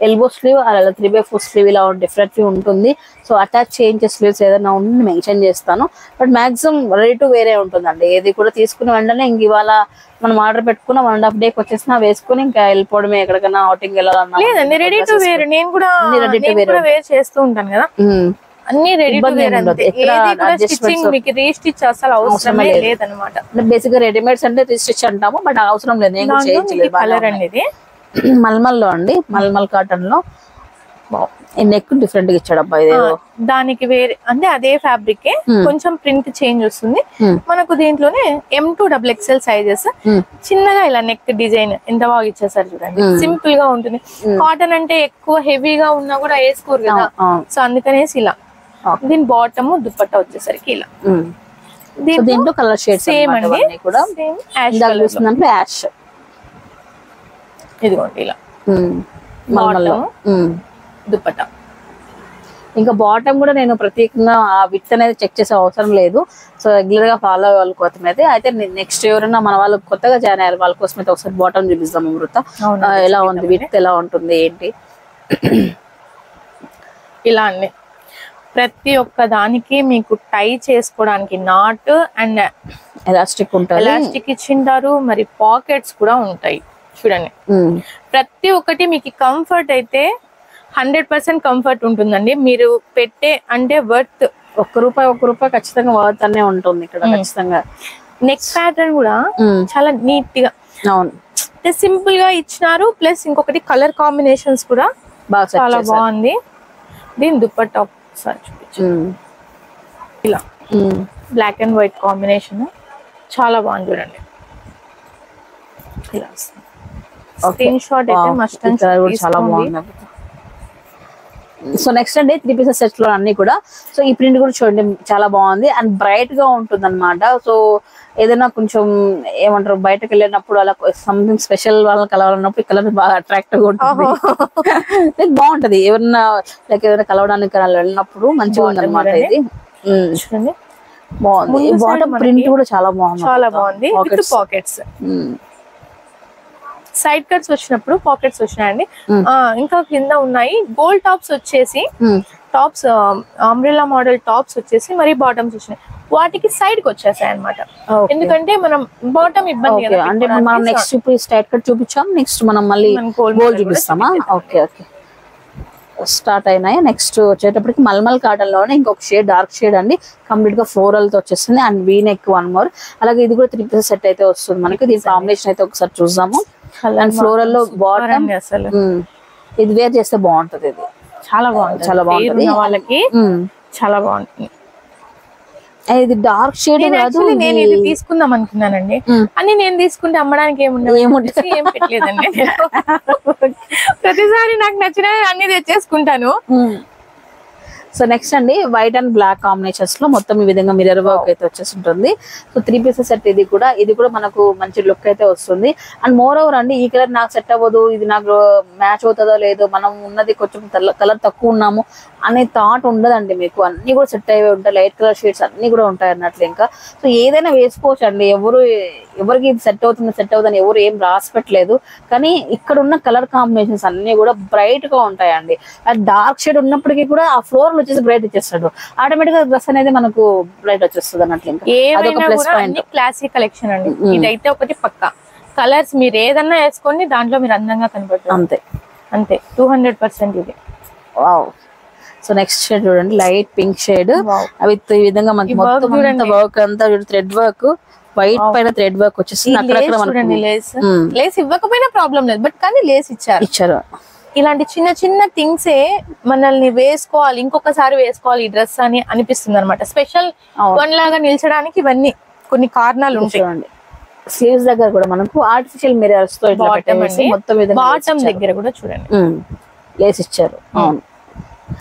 ఎల్బో స్లీవ్ అలా 3/4 స్లీవ్ ఇలా డిఫరెంట్లీ ఉంటుంది. సో అటాచ్ చేయించే స్లీవ్స్ ఏదైనా ఉండి మెన్షన్ చేస్తాను, బట్ మాక్సిమం రెడీ టు వేరే ఉంటుందండి. ఏది కూడా తీసుకున్న వెంటనే ఇంక ఇవాళ మనం ఆర్డర్ పెట్టుకున్న 1.5 day వచ్చేసినా వేసుకుని ఇంకా వెళ్ళిపోవడమే, ఎక్కడికైనా అవుటింగ్ వెళ్ళాలన్నా. లేదండి రెడీ టు వేర్, నేను కూడా వేర్ చేస్తూ ఉంటాను కదా, అన్ని రెడీ టు వేర్. స్టిచ్చింగ్ మీకు రీస్టిచ్ అసలు అవసరం లేదన్నమాట. బేసిక్ గా రెడీమేడ్స్ అంటే రీస్టిచ్ అంటాము, బట్ అవసరం లేదు. నేను చేయించలేదు. కలర్ అండి ఇది మల్మల్ లో అండి, మల్మల్ కాటన్ లో నెక్ డిఫరెంట్ గా ఇచ్చాడు అబ్బాయి. దానికి వేరే అంటే అదే ఫ్యాబ్రిక్ కొంచెం ప్రింట్ చేంజ్ వస్తుంది మనకు. దీంట్లోనే M2XXL సైజెస్ చిన్నగా ఇలా నెక్ డిజైన్ ఎంత బాగా ఇచ్చేసారు చూడండి, సింపుల్ గా ఉంటుంది. కాటన్ అంటే ఎక్కువ హెవీగా ఉన్నా కూడా వేసుకోరు కదా, సో అందుకనేసి ఇలా. దీని బాటమ్ దుపట్టా వచ్చేసరికి ఇలా. దీంట్లో కలర్ షేడ్ సేమ్ అండి, యాష్. ఇదిగోండి ఇలా దుపట్టా. ఇంకా బాటమ్ కూడా నేను ప్రత్యేకంగా ఆ విత్ అనేది చెక్ చేసే అవసరం లేదు. సో రెగ్యులర్ గా ఫాలో అయ్యే వాళ్ళ కోసం అయితే నెక్స్ట్ ఎవరైనా మన వాళ్ళు కొత్తగా జాయిన్ అయ్యారు వాళ్ళ కోసం అయితే ఒకసారి బాటమ్ చూపిస్తాం అమృత, ఎలా ఉంది విత్ ఎలా ఉంటుంది ఏంటి. ఇలా అండి ప్రతి ఒక్క దానికి మీకు టై చేసుకోవడానికి నాట్ అండ్ ఎలాస్టిక్ ఉంటుంది, ఎలాస్టిక్ ఇచ్చింటారు, మరి పాకెట్స్ కూడా ఉంటాయి చూడండి. ప్రతి ఒక్కటి మీకు కంఫర్ట్ అయితే 100% కంఫర్ట్ ఉంటుందండి. మీరు పెట్టే అంటే వర్త్ ₹1 ఖచ్చితంగా వర్త్ అనే ఉంటుంది ఇక్కడ ఖచ్చితంగా. నెక్ ప్యాటర్న్ కూడా చాలా నీట్ గా సింపుల్ గా ఇచ్చినారు, ప్లస్ ఇంకొకటి కలర్ కాంబినేషన్స్ కూడా చాలా బాగుంది. దీని దుపట్టా ఒకసారి చూపించు, ఇలా బ్లాక్ అండ్ వైట్ కాంబినేషన్ చాలా బాగుంది చూడండి. ఇలా స్క్రీన్ షాట్ అయితే మస్ట్ చాలా బాగుంది. సో నెక్స్ట్ అండి 3 pieces సెట్స్ లో అన్ని కూడా. సో ఈ ప్రింట్ కూడా చూడండి చాలా బాగుంది అండ్ బ్రైట్ గా ఉంటుంది అనమాట. సో ఏదైనా కొంచెం ఏమంటారు బయటకు వెళ్ళినప్పుడు అలా సంథింగ్ స్పెషల్ వాళ్ళని కలవాలన్నప్పుడు ఈ కలర్ బాగా అట్రాక్టివ్ గా ఉంటుంది, బాగుంటది. ఎవరన్నా లైక్ ఏదైనా కలవడానికి వెళ్ళినప్పుడు మంచిగా ఉంది అనమాట. ఇది చూడండి బాగుంది. బాటమ్ ప్రింట్ కూడా చాలా బాగుంది, పాకెట్స్ సైడ్ కట్స్ వచ్చినప్పుడు పాకెట్స్ వచ్చినాయండి. ఇంకా కింద ఉన్నాయి గోల్డ్ టాప్స్ వచ్చేసి, టాప్స్ అంబ్రెల్లా మోడల్ టాప్స్ వచ్చేసి మరి బాటమ్స్ వచ్చినాయి, వాటికి సైడ్ కి వచ్చేసాయి అనమాట. ఎందుకంటే మనం బాటమ్ ఇబ్బంది కదా. అంటే మనం నెక్స్ట్ ఇప్పుడు స్ట్రైట్ కట్ చూపించాం, నెక్స్ట్ మనం మళ్ళీ గోల్డ్ చూపిస్తామా? Okay okay. స్టార్ట్ అయినాయి. నెక్స్ట్ వచ్చేటప్పటికి మల్మల్ కాటన్ లోనే ఇంకొక షేడ్ డార్క్ షేడ్ అండి, కంప్లీట్ గా ఫ్లోరల్ తో వచ్చేస్తుంది. And V neck 1 more. అలాగే ఇది కూడా 3 పీసెస్ సెట్ అయితే వస్తుంది మనకి. దీని కాంబినేషన్ అయితే ఒకసారి చూద్దాము. అండ్ ఫ్లోరల్ లో బాటమ్ అసలు ఇది వేర్ చేస్తే బాగుంటది. ఇది చాలా బాగుంది, చాలా బాగుంటది వాళ్ళకి, చాలా బాగుంటుంది. ఇది డార్క్ షేడ్ కాదు, నేను ఇది తీసుకుందాం అనుకున్నానండి. అని నేను తీసుకుంటే అమ్మడానికి ఏముండదు, ఏం పెట్టలేదండి. ప్రతిసారి నాకు నచ్చిన అన్ని తెచ్చేసుకుంటాను. సో నెక్స్ట్ అండి వైట్ అండ్ బ్లాక్ కాంబినేషన్స్ లో మొత్తం ఈ విధంగా మిర్రర్ వర్క్ అయితే వచ్చేసి ఉంటుంది. So 3 pieces set. ఇది కూడా మనకు మంచి లుక్ అయితే వస్తుంది. అండ్ మోర్ ఓవర్ అండి, ఈ కలర్ నాకు సెట్ అవ్వదు, ఇది నాకు మ్యాచ్ అవుతుందో లేదో, మనం ఉన్నది కొంచెం కలర్ తక్కువ ఉన్నాము అనే థాట్ ఉండదండి మీకు. అన్ని కూడా సెట్ అయ్యే ఉంటాయి, లైట్ కలర్ షేడ్స్ అన్ని కూడా ఉంటాయి అన్నట్లు. ఇంకా సో ఏదైనా వేసుకోవచ్చు అండి. ఎవరికి ఇది సెట్ అవుతుందని ఎవరు ఏం రాసి పెట్టలేదు. కానీ ఇక్కడ ఉన్న కలర్ కాంబినేషన్స్ అన్ని కూడా బ్రైట్ గా ఉంటాయండి. అది డార్క్ షేడ్ ఉన్నప్పటికీ కూడా ఆ ఫ్లోర్ వచ్చేసి బ్రైట్ ఇచ్చేస్తాడు, ఆటోమేటిక్ గా డ్రెస్ అనేది మనకు బ్రైట్ వచ్చేస్తుంది అన్నట్లు. ఇంకా ప్లస్ పాయింట్. క్లాసిక్ కలెక్షన్ అండి. ఇదైతే ఒకటి పక్క కలర్స్ మీరు ఏదన్నా వేసుకోండి, దాంట్లో మీరు అందంగా కనబడుతుంది. అంతే 200% ఇది. వావ్. సో నెక్స్ట్ షేడ్ చూడండి, లైట్ పింక్ షేడ్. అవి ఈ విధంగా మనకి మొత్తం వర్క్ అంతా థ్రెడ్ వర్క్, వైట్ పైన థ్రెడ్ వర్క్ వచ్చేసి లేస్ ఇవ్వకపోయినా ప్రాబ్లం లేదు, బట్ కానీ లేస్ ఇచ్చారు. ఇలాంటి చిన్న చిన్న థింగ్సే మనల్ని వేసుకోవాలి, ఇంకొకసారి వేసుకోవాలి ఈ డ్రెస్ అని అనిపిస్తుంది అనమాట. స్పెషల్ వన్ లాగా నిల్చడానికి ఇవన్నీ కొన్ని కారణాలు ఉంటాయి. స్లీవ్స్ దగ్గర కూడా మనకు ఆర్టిఫిషియల్ మిర్రర్స్ తో బాటమ్ దగ్గర కూడా చూడండి లేస్ ఇచ్చారు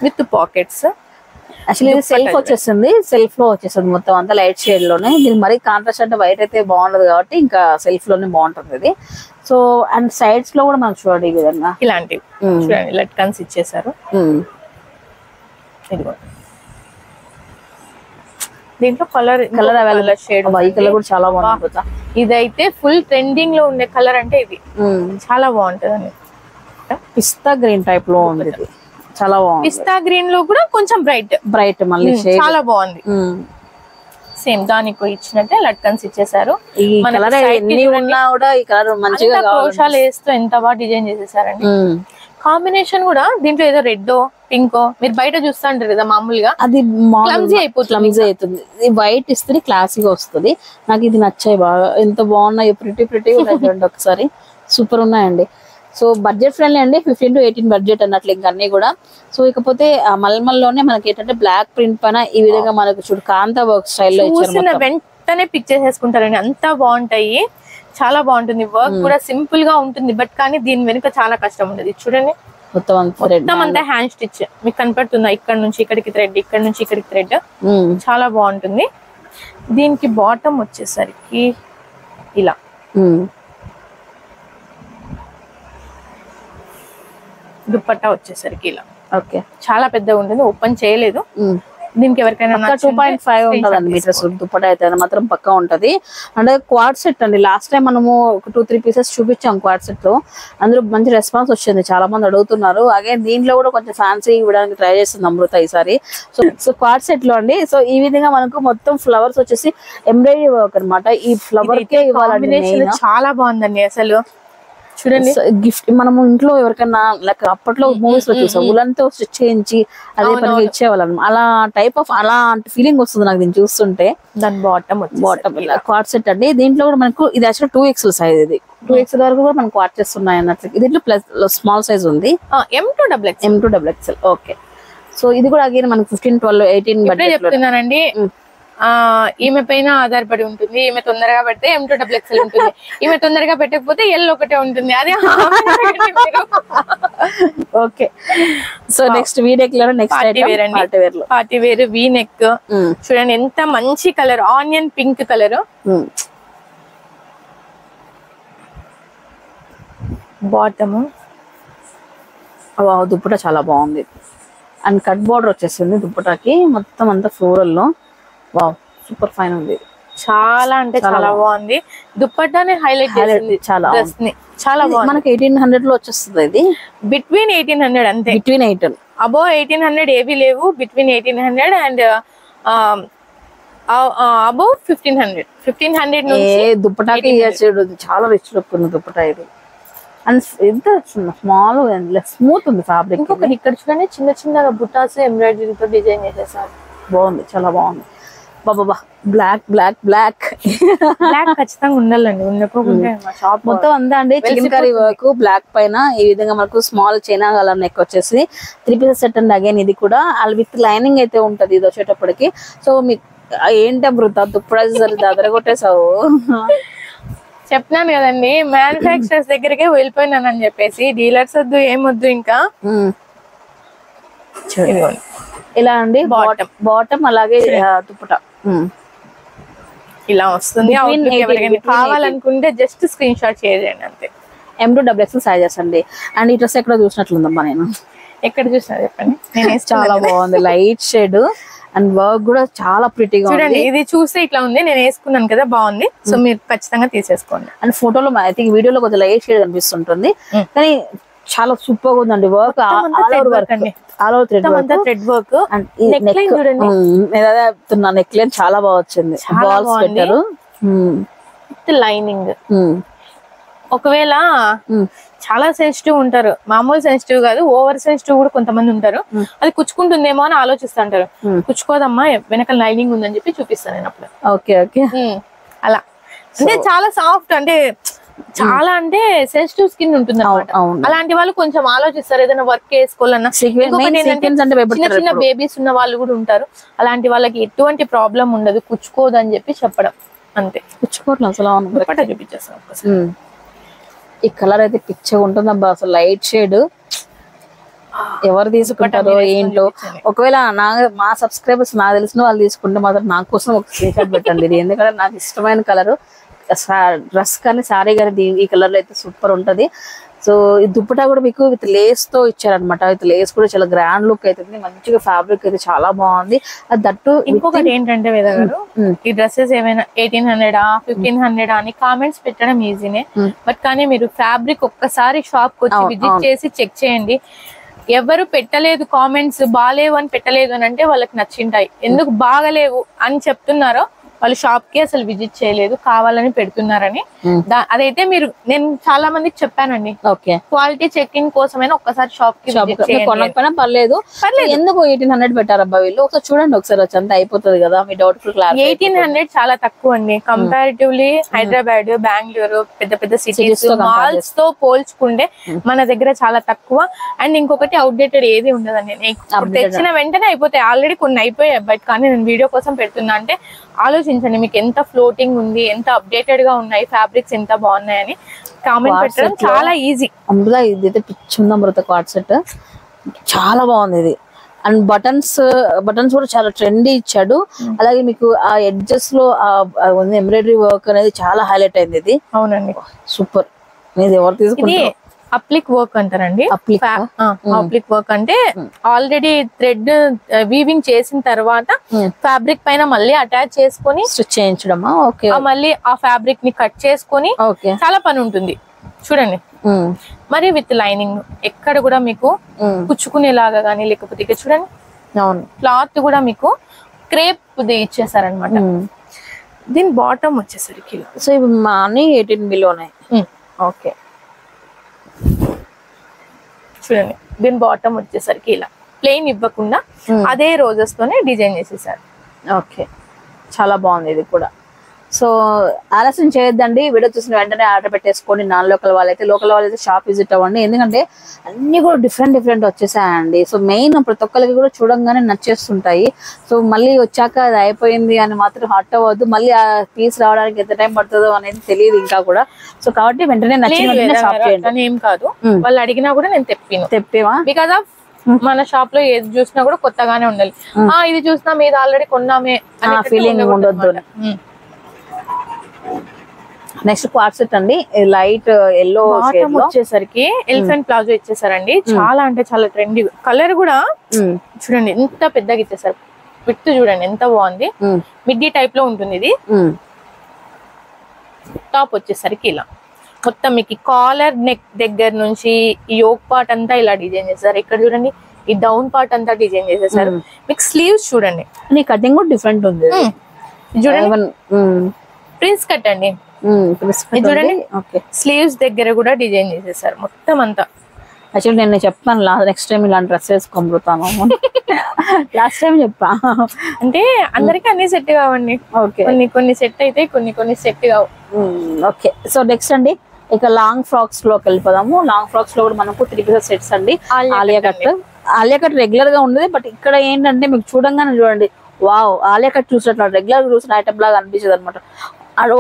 విత్ పాకెట్స్. యాక్చువల్లీ ఇది సెల్ఫ్ వచ్చేస్తుంది, సెల్ఫ్ లో వచ్చేస్తుంది మొత్తం అంతా లైట్ షేడ్ లోనే. దీని మరీ కాంట్రాస్ట్ అంటే వైట్ అయితే బాగుండదు కాబట్టి ఇంకా సెల్ఫ్ లోనే బాగుంటుంది ఇది. సో అండ్ సైడ్స్ లో కూడా మనకు చూడండి ఈ విధంగా ఇలాంటివి చూడండి లట్కన్స్ ఇచ్చేసారు. దీంట్లో కలర్ అవైలబుల్ షేడ్, ఈ కలర్ కూడా చాలా బాగుంటుంది. ఇదైతే ఫుల్ ట్రెండింగ్ లో ఉండే కలర్ అంటే ఇది చాలా బాగుంటది. పిస్తా గ్రీన్ టైప్ లో ఉంది ఇది, చాలా బాగుంది. పిస్తా గ్రీన్ లో కూడా కొంచెం బ్రైట్ మళ్ళీ చాలా బాగుంది. సేమ్ దానికి ఇచ్చినట్టే లట్కన్స్ ఇచ్చేసారు. క్రోషాలు వేస్తూ ఎంత బాగా డిజైన్ చేసేసారండి. కాంబినేషన్ కూడా దీంట్లో ఏదో రెడ్ పింకో మీరు బయట చూస్తా ఉంటారు కదా మామూలుగా, అది క్లమ్జీ అవుతుంది. వైట్ ఇస్తే క్లాసీగా వస్తుంది. నాకు ఇది నచ్చాయి బాగా, ఎంత బాగున్నాయి, ప్రిటీ ఉన్నాయి ఒకసారి, సూపర్ ఉన్నాయండి. సో బడ్జెట్ ఫ్రెండ్లీ అండి, 15 to 18 బడ్జెట్ అన్నట్లు ఇంకా అన్ని కూడా. సో ఇకపోతే మల్మల్ లోనే మనకి ఏంటంటే బ్లాక్ ప్రింట్ పైన ఈ విధంగా మనకు చూడు కాంతా వర్క్ స్టైల్లో ఇచ్చారు. వెంటనే పిక్ చేసేసుకుంటారండి, అంతా బాగుంటాయి, చాలా బాగుంటుంది. వర్క్ కూడా సింపుల్ గా ఉంటుంది, బట్ కానీ దీని వెనుక చాలా కష్టం ఉంటుంది. చూడండి మొత్తం అంతా హ్యాండ్ స్టిచ్ మీకు కనపడుతుందా, ఇక్కడ నుంచి ఇక్కడికి థ్రెడ్, ఇక్కడ నుంచి ఇక్కడికి థ్రెడ్, చాలా బాగుంటుంది. దీనికి బాటమ్ వచ్చేసరికి ఇలా దుప్పట్టా వచ్చేసరికి ఇలా ఓకే, చాలా పెద్దగా ఉంటుంది, ఓపెన్ చేయలేదు. దీనికి ఎవరికైనా 2.5 ఉంటదండి మీటర్స్ దుప్పట్టా అయితే మాత్రం పక్కా ఉంటది. అంటే క్వాడ్ సెట్ అండి, లాస్ట్ టైం మనము 2-3 పీసెస్ చూపించాం క్వాడ్ సెట్ లో, అందులో మంచి రెస్పాన్స్ వచ్చింది, చాలా మంది అడుగుతున్నారు. అగైన్ దీంట్లో కూడా కొంచెం ఫ్యాన్సీ ఇవ్వడానికి ట్రై చేస్తుంది అమృత ఈసారి. సో క్వాడ్ సెట్ లో అండి, సో ఈ విధంగా మనకు మొత్తం ఫ్లవర్స్ వచ్చేసి ఎంబ్రాయిడరీ వర్క్ అనమాట. ఈ ఫ్లవర్ కే ఇవ్వాలండి, చాలా బాగుందండి అసలు. చూడండి గిఫ్ట్ మనము ఇంట్లో ఎవరికైనా లైక్ అప్పట్లో మూవీస్ లో చూసాం, ఉలన్తో స్టిచ్ చేయించి అదే పనిగా ఇచ్చేవాళ్ళం, అలా టైప్ ఆఫ్ అలాంటి ఫీలింగ్ వస్తుంది నాకు దీన్ని చూస్తుంటే. దాని బాటమ్ క్వాడ్ సెట్ అండి. దీంట్లో కూడా మనకు ఇది యాక్చువల్ 2XL సైజ్, ఇది 2XL వరకు కూడా మనకు క్వాడ్ చేస్తున్నాయి అన్నట్లు. దీంట్లో ప్లస్ స్మాల్ సైజ్ ఉంది, M2XL. ఓకే, సో ఇది కూడా అగైన్ మనకు 15, 12, 18 బడ్జెట్ చెప్తున్నానండి. ఈమె పైన ఆధారపడి ఉంటుంది. ఈమె తొందరగా పెడితే M2XL ఉంటుంది, ఈమె తొందరగా పెట్టకపోతే L ఒకటే ఉంటుంది. అదే okay. So next V neck లో next party wear V neck చూడండి, ఎంత మంచి colour, onion pink colour. Bottom dupatta చాలా బాగుంది, అండ్ కట్ బోర్డర్ వచ్చేసింది దుప్పటాకి, మొత్తం అంతా ఫ్లోరల్ లో. వావ్, సూపర్ ఫైన్ ఉంది, చాలా అంటే చాలా బాగుంది. దుప్పట్టాని హైలైట్ చేసింది, చాలా చాలా బాగుంది. మనకి 1800 లో వచ్చేస్తుంది ఇది, బిట్వీన్ 1800 అంతే, బిట్వీన్ 1800, అబోవ్ 1800 ఏవి లేవు, బిట్వీన్ 1800 అండ్ అబోవ్ 1500 నుంచి దుప్పటాకి చాలా రిచ్ లుక్ ఉంది దుప్పటా. ఇది అండ్ ఎంత స్మాల్ స్మూత్ ఉంది ఫ్యాబ్రిక్. ఇంకొకటి ఇక్కడ చూడండి చిన్న చిన్నగా బుటాస్ ఎంబ్రాయిడరీతో డిజైన్ చేసేసారు. బాగుంది, చాలా బాగుంది. బాబా బ్లాక్ బ్లాక్ బ్లాక్ బ్లాక్ ఖచ్చితంగా ఉండాలండి, ఉండకపోతే మా షాప్ మొత్తం అంతా అండి చికెన్ కర్రీ వర్క్ బ్లాక్ పైన ఈ విధంగా మనకు స్మాల్ చైనా కలర్ నెక్ వచ్చేసి 3 పీసెస్ సెట్ అండి. అగైన్ ఇది కూడా విత్ లైనింగ్ అయితే ఉంటది ఇది వచ్చేటప్పటికి. సో మీకు ఏంటి అమృత దుప్పటి దగ్గర కొట్టేసావు. చెప్తున్నాను కదండి మ్యానుఫ్యాక్చరర్స్ దగ్గరికే వెళ్ళిపోయినానని చెప్పేసి, డీలర్స్ వద్దు ఏమొద్దు ఇంకా. ఇలా అండి బాటమ్ అలాగే దుప్పట ఇలా వస్తుంది. ఎవరికైనా కావాలనుకుంటే జస్ట్ స్క్రీన్ షాట్ షేర్ చేయండి అంతే. M2XXL సైజెస్ అండి. అండ్ ఈ డ్రెస్ ఎక్కడ చూసినట్లుందమ్మా నేను? ఎక్కడ చూసినా చెప్పండి, నేను చాలా బాగుంది, లైట్ షేడ్ అండ్ వర్క్ కూడా చాలా ప్రిటీగా చూడండి. ఇది చూస్తే ఇట్లా ఉంది, నేను వేసుకున్నాను కదా బాగుంది. సో మీరు ఖచ్చితంగా తీసేసుకోండి. అండ్ ఫోటోలో ఐ థింక్ వీడియోలో కొంచెం లైట్ షేడ్ కనిపిస్తుంటుంది కానీ చాలా సూపర్ గా ఉందండి వర్క్. ఆల్ ఓవర్ వర్క్ అండి, all over thread work. Neck line చాలా బాగా వచ్చింది, బాల్స్ పెట్టారు విత్ లైనింగ్. ఒకవేళ చాలా సెన్సిటివ్ ఉంటారు, మామూలు సెన్సిటివ్ కాదు ఓవర్ సెన్సిటివ్ కూడా కొంతమంది ఉంటారు, అది కుచ్చుకుంటుందేమో అని ఆలోచిస్తుంటారు. కుచ్చుకోదమ్మా వెనకాల లైనింగ్ ఉందని చెప్పి చూపిస్తాను నేను అప్పుడు. ఓకే ఓకే అలా అంటే చాలా సాఫ్ట్, అంటే చాలా అంటే సెన్సిటివ్ స్కిన్ ఉంటుంది అన్నమాట. అలాంటి వాళ్ళు కొంచెం ఆలోచిస్తారు ఏదైనా వర్క్ వేసుకోవాలన్నా. చిన్న చిన్న బేబీస్ ఉన్న వాళ్ళు కూడా ఉంటారు, అలాంటి వాళ్ళకి ఎటువంటి ప్రాబ్లం ఉండదు, కుచ్చుకోదు అని చెప్పి చెప్పడం అంతే. కుచ్చుకోవట్లేదు అసలు. చూపించేస్తాను. ఈ కలర్ అయితే పిచ్చగా ఉంటుంది అబ్బా, అసలు లైట్ షేడ్. ఎవరు తీసుకుంటారో ఏంటో, ఒకవేళ మా సబ్స్క్రైబర్స్ నాకు తెలిసిన వాళ్ళు తీసుకుంటే మాత్రం నా కోసం ఒక స్క్రీన్ షాట్ పెట్టండి. ఇది ఎందుకంటే నాకు ఇష్టమైన కలర్. డ్రెస్ కానీ సారీ కానీ ఈ కలర్ లో అయితే సూపర్ ఉంటది. సో ఈ దుప్పటా కూడా మీకు విత్ లేస్ తో ఇచ్చారనమాట. విత్ లేస్ కూడా చాలా గ్రాండ్ లుక్ అవుతుంది, మంచిగా ఫ్యాబ్రిక్ అయితే చాలా బాగుంది. అది దట్టు ఇంకొకటి ఏంటంటే వేద గారు, ఈ డ్రెస్సెస్ ఏమైనా 1800 1500 అని కామెంట్స్ పెట్టడం ఈజీనే, బట్ కానీ మీరు ఫ్యాబ్రిక్ ఒక్కసారి షాప్ కి వచ్చి విజిట్ చేసి చెక్ చేయండి. ఎవరు పెట్టలేదు కామెంట్స్ బాగాలేవు అని పెట్టలేదు అని అంటే వాళ్ళకి నచ్చింటాయి. ఎందుకు బాగలేవు అని చెప్తున్నారో వాళ్ళు షాప్ కి అసలు విజిట్ చేయలేదు, కావాలని పెడుతున్నారని. అదైతే మీరు నేను చాలా మందికి చెప్పానండి, క్వాలిటీ చెకింగ్ కోసమైనా ఒక్కసారి షాప్ కి కొనకపోయినా పర్లేదు. ఎందుకు 1800 పెట్టారబ్బా వీళ్ళు? ఒకసారి చూడండి, ఒకసారి వచ్చి అంతా అయిపోతుంది కదా మీ డౌట్. 1800 చాలా తక్కువ అండి కంపారిటివ్లీ. హైదరాబాద్, బెంగళూరు పెద్ద పెద్ద సిటీస్ మాల్స్ తో పోల్చుకుంటే మన దగ్గర చాలా తక్కువ. అండ్ ఇంకొకటి అవుట్డేటెడ్ ఏది ఉండదండి, తెచ్చిన వెంటనే అయిపోతాయి. ఆల్రెడీ కొన్ని అయిపోయాయి, బట్ కానీ నేను వీడియో కోసం పెడుతున్నా అంటే ఆలోచించండి మీకు ఎంత ఫ్లోటింగ్ ఉంది, ఎంత అప్డేటెడ్ గా ఉన్నాయి, ఫ్యాబ్రిక్స్ ఎంత బాగున్నాయని కామెంట్ పెట్టడం చాలా ఈజీ. అందులో ఇదైతే పిచ్చి ఉంది అమృత కార్డ్ సెట్, చాలా బాగుంది ఇది. అండ్ బటన్స్ కూడా చాలా ట్రెండీ ఇచ్చాడు. అలాగే మీకు ఆ ఎడ్జెస్ లో ఎంబ్రాయిడరీ వర్క్ అనేది చాలా హైలైట్ అయింది. ఇది అవునండి సూపర్. ఇది ఎవరు తీసుకుంటారు? అప్లిక్ వర్క్ అంటారండి. అప్లిక్ వర్క్ అంటే ఆల్రెడీ థ్రెడ్ వీవింగ్ చేసిన తర్వాత ఫ్యాబ్రిక్ పైన మళ్ళీ అటాచ్ చేసుకొని స్టిచ్ చేయించడమా? ఓకే. మళ్ళీ ఆ ఫ్యాబ్రిక్ ని కట్ చేసుకొని చాలా పని ఉంటుంది చూడండి. మరి విత్ లైనింగ్ ఎక్కడ కూడా మీకు కుచ్చుకునేలాగా గానీ, లేకపోతే ఇక్కడ చూడండి క్లాత్ కూడా మీకు క్రేప్ ఇచ్చేసారనమాట. దీని బాటమ్ వచ్చేసరికి సో ఇవి మా 18 బిలోనే. ఓకే చూడండి, దీని బాటమ్ వచ్చేసరికి ఇలా ప్లెయిన్ ఇవ్వకుండా అదే రోజెస్ తోనే డిజైన్ చేసేసారు. ఓకే, చాలా బాగుంది ఇది కూడా. సో ఆలస్యం చేయొద్దండి, వీడియో చూసిన వెంటనే ఆర్డర్ పెట్టేసుకోండి. నాన్ లోకల్ వాళ్ళైతే షాప్ విజిట్ అవ్వండి, ఎందుకంటే అన్ని కూడా డిఫరెంట్ వచ్చేసాయండి. సో మెయిన్ ప్రతి ఒక్కరికి కూడా చూడంగానే నచ్చేస్తుంటాయి. సో మళ్ళీ వచ్చాక అది అయిపోయింది అని మాత్రం హట్ అవ్వద్దు, మళ్ళీ ఆ పీస్ రావడానికి ఎంత టైం పడుతుందో అనేది తెలియదు ఇంకా కూడా. సో కాబట్టి వెంటనే నచ్చిన షాప్ చేయండి. ఏం కాదు, వాళ్ళు అడిగినా కూడా నేను తెప్పివా బికాజ్ ఆఫ్ మన షాప్ లో ఏది చూసినా కూడా కొత్తగానే ఉండాలి. ఇది చూసినా మీద ఆల్రెడీ కొన్నామే ఫీలింగ్ ఉండొద్దు. నెక్స్ట్ క్వార్ట్ సెట్ అండి, లైట్ ఎల్లో వచ్చేసరికి ఎలిఫెంట్ ప్లాజో ఇచ్చేసారండి. చాలా అంటే చాలా ట్రెండీ. కలర్ కూడా చూడండి ఎంత పెద్దగా ఇచ్చేసారు, విత్ చూడండి ఎంత బాగుంది. మిడ్డీ టైప్ లో ఉంటుంది ఇది. టాప్ వచ్చేసరికి ఇలా మొత్తం మీకు కాలర్ నెక్ దగ్గర నుంచి ఈ యోక్ పార్ట్ అంతా ఇలా డిజైన్ చేశారు. ఇక్కడ చూడండి ఈ డౌన్ పార్ట్ అంతా డిజైన్ చేసేసారు. మీకు స్లీవ్స్ చూడండి, కటింగ్ కూడా డిఫరెంట్ ఉంది చూడండి. ప్రిన్స్ కట్ అండి, చూడండి స్లీవ్స్ దగ్గర కూడా డిజైన్ చేసేసారు మొత్తం అంతా. యాక్చువల్లీ నేను చెప్తాను నెక్స్ట్ టైం ఇలాంటి డ్రెస్ వేసుకొమ్ముతాను. లాస్ట్ టైం చెప్పా. అంటే అందరికి అన్ని సెట్ కావండి. ఓకే, కొన్ని సెట్ అయితే కొన్ని సెట్ కావు. ఓకే, సో నెక్స్ట్ అండి ఇక లాంగ్ ఫ్రాక్స్ లోకి వెళ్ళిపోదాము. లాంగ్ ఫ్రాక్స్ లో కూడా మనకు 3 పీసెస్ సెట్స్ అండి. ఆలియా కట్ రెగ్యులర్ గా ఉండదు, బట్ ఇక్కడ ఏంటంటే మీకు చూడంగానే చూడండి, వావ్, ఆలియా కట్ చూసినట్లు రెగ్యులర్ గా చూసిన ఐటమ్ లాగా అనిపించదు అనమాట. అది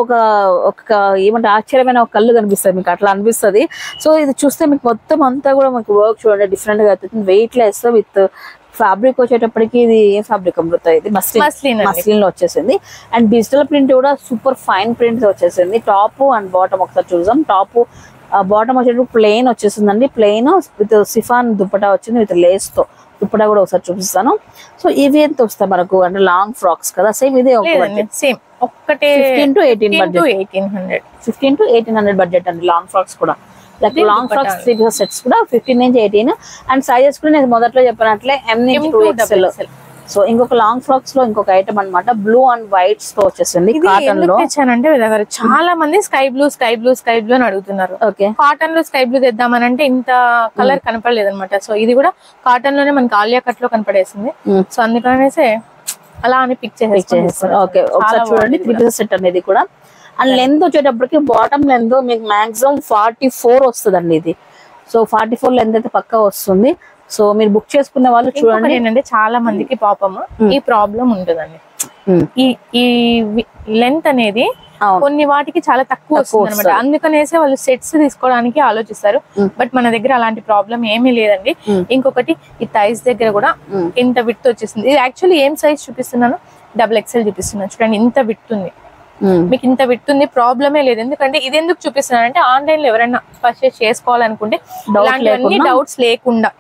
ఒక ఏమంటే ఆశ్చర్యమైన ఒక కళ్ళు కనిపిస్తుంది మీకు, అట్లా అనిపిస్తుంది. సో ఇది చూస్తే మీకు మొత్తం అంతా కూడా మీకు వర్క్ చూడండి డిఫరెంట్ గా అవుతుంది. వెయిట్ లెస్ విత్ ఫ్యాబ్రిక్ వచ్చేటప్పటికి ఇది ఏం ఫ్యాబ్రిక్ అమృత, ఇది మస్లిన్ లో వచ్చేసింది. అండ్ డిజిటల్ ప్రింట్ కూడా సూపర్ ఫైన్ ప్రింట్ వచ్చేసింది. టాప్ అండ్ బాటమ్ ఒకసారి చూద్దాం. టాప్ బాటమ్ వచ్చేటప్పుడు ప్లెయిన్ వచ్చేసిందండి. ప్లెయిన్ విత్ సిఫాన్ దుప్పటా వచ్చింది విత్ లేస్ తో. దుప్పటా కూడా ఒకసారి చూపిస్తాను. సో ఇవి ఎంత వస్తాయి మనకు అంటే లాంగ్ ఫ్రాక్స్ కదా, సేమ్ ఇదే సేమ్ ఒక్కటే 15 to 18 బడ్జెట్, 1800 15 to 1800 బడ్జెట్ అండి. లాంగ్ ఫ్రాక్స్ కూడా like long frocks 3 pieces sets కూడా 15 నుంచి 18. అండ్ సైజెస్ కూడా నేను మొదట్లో చెప్పినట్లే M నుంచి 2XL. సో ఇంకొక లాంగ్ ఫ్రాక్స్ లో ఇంకొక ఐటమ్ అన్నమాట, బ్లూ అండ్ వైట్స్ తో వచ్చేసింది. కాటన్ లో తెచ్చానంటే చాలా మంది స్కై బ్లూ అని అడుగుతున్నారు. ఓకే, కాటన్ లో స్కై బ్లూ తెద్దామనంటే ఇంత కలర్ కనపడలేదు అనమాట. సో ఇది కూడా కాటన్ లోనే మనకి ఆలియా కట్ లో కనపడేసింది. సో అందుకనేసే అలా అని పిక్ చేసేస్తారు. ఓకే, ఒకసారి చూడండి 3 పీసెస్ సెట్ అనేది కూడా. అండ్ లెంత్ వచ్చేటప్పటికి బాటమ్ లెంత్ మీకు మాక్సిమం 44 వస్తుందండి ఇది. సో 44 లెంత్ అయితే పక్కా వస్తుంది. సో మీరు బుక్ చేసుకున్న వాళ్ళు చూడండి. ఏంటంటే చాలా మందికి పాపం ఈ ప్రాబ్లం ఉంటుందండి, ఈ లెంత్ అనేది కొన్ని వాటికి చాలా తక్కువ వస్తుంది అనమాట. అందుకనేసి వాళ్ళు సెట్స్ తీసుకోవడానికి ఆలోచిస్తారు. బట్ మన దగ్గర అలాంటి ప్రాబ్లం ఏమీ లేదండి. ఇంకొకటి ఈ థైస్ దగ్గర కూడా ఇంత విడ్త్ వచ్చేసింది. ఇది యాక్చువల్లీ ఏం సైజ్ చూపిస్తున్నాను, XXL చూపిస్తున్నాను. చూడండి ఇంత విడ్త్ ఉంది మీకు, ఇంత విడ్త్ ఉంది, ప్రాబ్లమే లేదు. ఎందుకంటే ఇది ఎందుకు చూపిస్తున్నానంటే ఆన్లైన్ లో ఎవరైనా పర్చేస్ చేసుకోవాలనుకుంటే ఇలాంటివన్నీ డౌట్స్ లేకుండా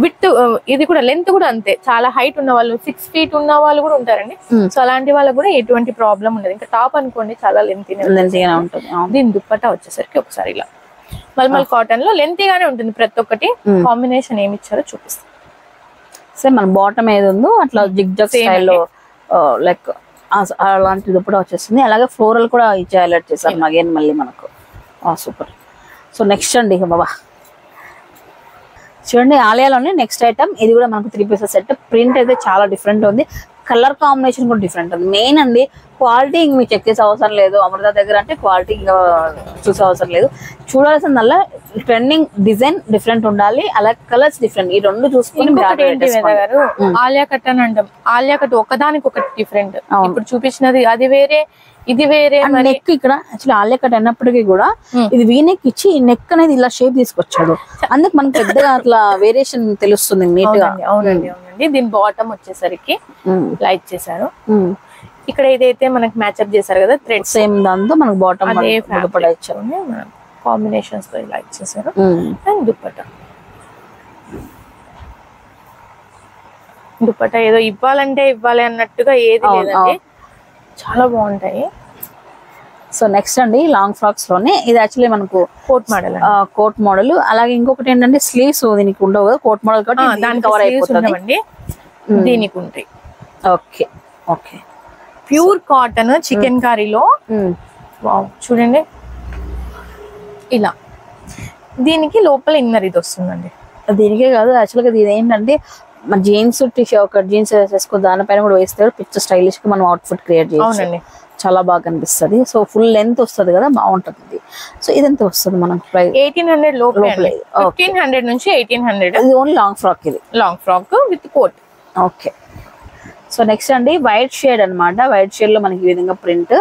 విత్ ఇది కూడా లెంత్ కూడా అంతే. చాలా హైట్ ఉన్న వాళ్ళు 6 feet ఉన్న వాళ్ళు కూడా ఉంటారండి. సో అలాంటి వాళ్ళకి కూడా ఎటువంటి ప్రాబ్లం ఉండదు. ఇంకా టాప్ అనుకోండి చాలా లెంతీగా ఉంటుంది. దీని దుప్పట్టా వచ్చేసరికి ఒకసారి ఇలా మల్మల్ కాటన్ లో లెంతీగానే ఉంటుంది. ప్రతి ఒక్కటి కాంబినేషన్ ఏమి ఇచ్చారో చూపిస్తాం. సేమ్ మన బాటమ్ ఏది ఉందో అట్లా జిగ్ జగ్ స్టైల్లో లైక్ అలాంటి దుప్పట్టా వచ్చేస్తుంది. అలాగే ఫ్లోరల్ కూడా ఇచ్చి హైలైట్ చేశారు అగైన్ మళ్ళీ మనకు. సూపర్. సో నెక్స్ట్ అండి బాబా చూడండి, ఆలయాలోనే నెక్స్ట్ ఐటమ్. ఇది కూడా మనకు 3 పీసెస్ సెట్. ప్రింట్ అయితే చాలా డిఫరెంట్ ఉంది, కలర్ కాంబినేషన్ కూడా డిఫరెంట్ ఉంది. మెయిన్ అండి క్వాలిటీ ఇంక మీకు చెక్ చేసే అవసరం లేదు. అమృత దగ్గర అంటే క్వాలిటీ ఇంకా చూసే అవసరం లేదు. చూడాల్సిందల్లా ట్రెండింగ్ డిజైన్ డిఫరెంట్ ఉండాలి, అలాగే కలర్స్ డిఫరెంట్. ఈ రెండు చూసుకుని ఆలియా కట్ అని అంటాం. ఆలియా కట్ ఒకదానికి ఒకటి డిఫరెంట్. ఇప్పుడు చూపించినది అది వేరే, ఇది వేరే. నెక్ ఇక్కడ యాక్చువల్లీ ఆలియా కట్ అయినప్పటికీ కూడా ఇది వీ నెక్ ఇచ్చి నెక్ అనేది ఇలా షేప్ తీసుకొచ్చాడు. అందుకు మనకి పెద్దగా అట్లా వేరియేషన్ తెలుస్తుంది నీట్ గా. అవునండి. దీని బాటమ్ వచ్చేసరికి లైట్ చేశారు. ఇక్కడ ఏదైతే మనకి మ్యాచ్అప్ చేశారు కదా థ్రెడ్, సేమ్ దాంతో మనకు బాటమ్ దుపట్టా ఇచ్చారు. కాంబినేషన్స్ తో లైట్ చేశారు. అండ్ దుపట్టా ఏదో ఇవ్వాలి అన్నట్టుగా ఏది లేదండి, చాలా బాగుంటాయి. సో నెక్స్ట్ అండి లాంగ్ ఫ్రాక్స్ లోనే ఇది యాక్చువల్లీ మనకు కోట్ మోడల్. అలాగే ఇంకొకటి ఏంటంటే స్లీవ్స్ దీనికి ఉండవు కదా, కోట్ మోడల్ కాబట్టి దానికి కవర్ అయిపోతుంది. దీనికి ఉంటాయి. Okay okay, pure cotton chicken కర్రీలో చూడండి ఇలా. దీనికి లోపల ఇన్నర్ ఇది వస్తుందండి. దీనికే కాదు యాక్చువల్గా ఇది ఏంటంటే మన జీన్స్ ఒక జీన్స్ వేసుకుని దానిపైన కూడా వేస్తే పిక్చర్ స్టైలిష్ గా మనం అవుట్ఫిట్ క్రియేట్ చేయొచ్చు, చాలా బాగా కనిపిస్తుంది. సో ఫుల్ లెంత్ వస్తుంది కదా, బాగుంటుంది. సో ఇదెంత వస్తుంది మనకు 1800 లోపల, 1500 నుంచి 1800. ఇది ఓన్లీ లాంగ్ ఫ్రాక్, ఇది long frock with coat. Okay. So next అండి వైట్ షేడ్ అనమాట. వైట్ షేడ్ లో మనకి ఈ విధంగా ప్రింట్.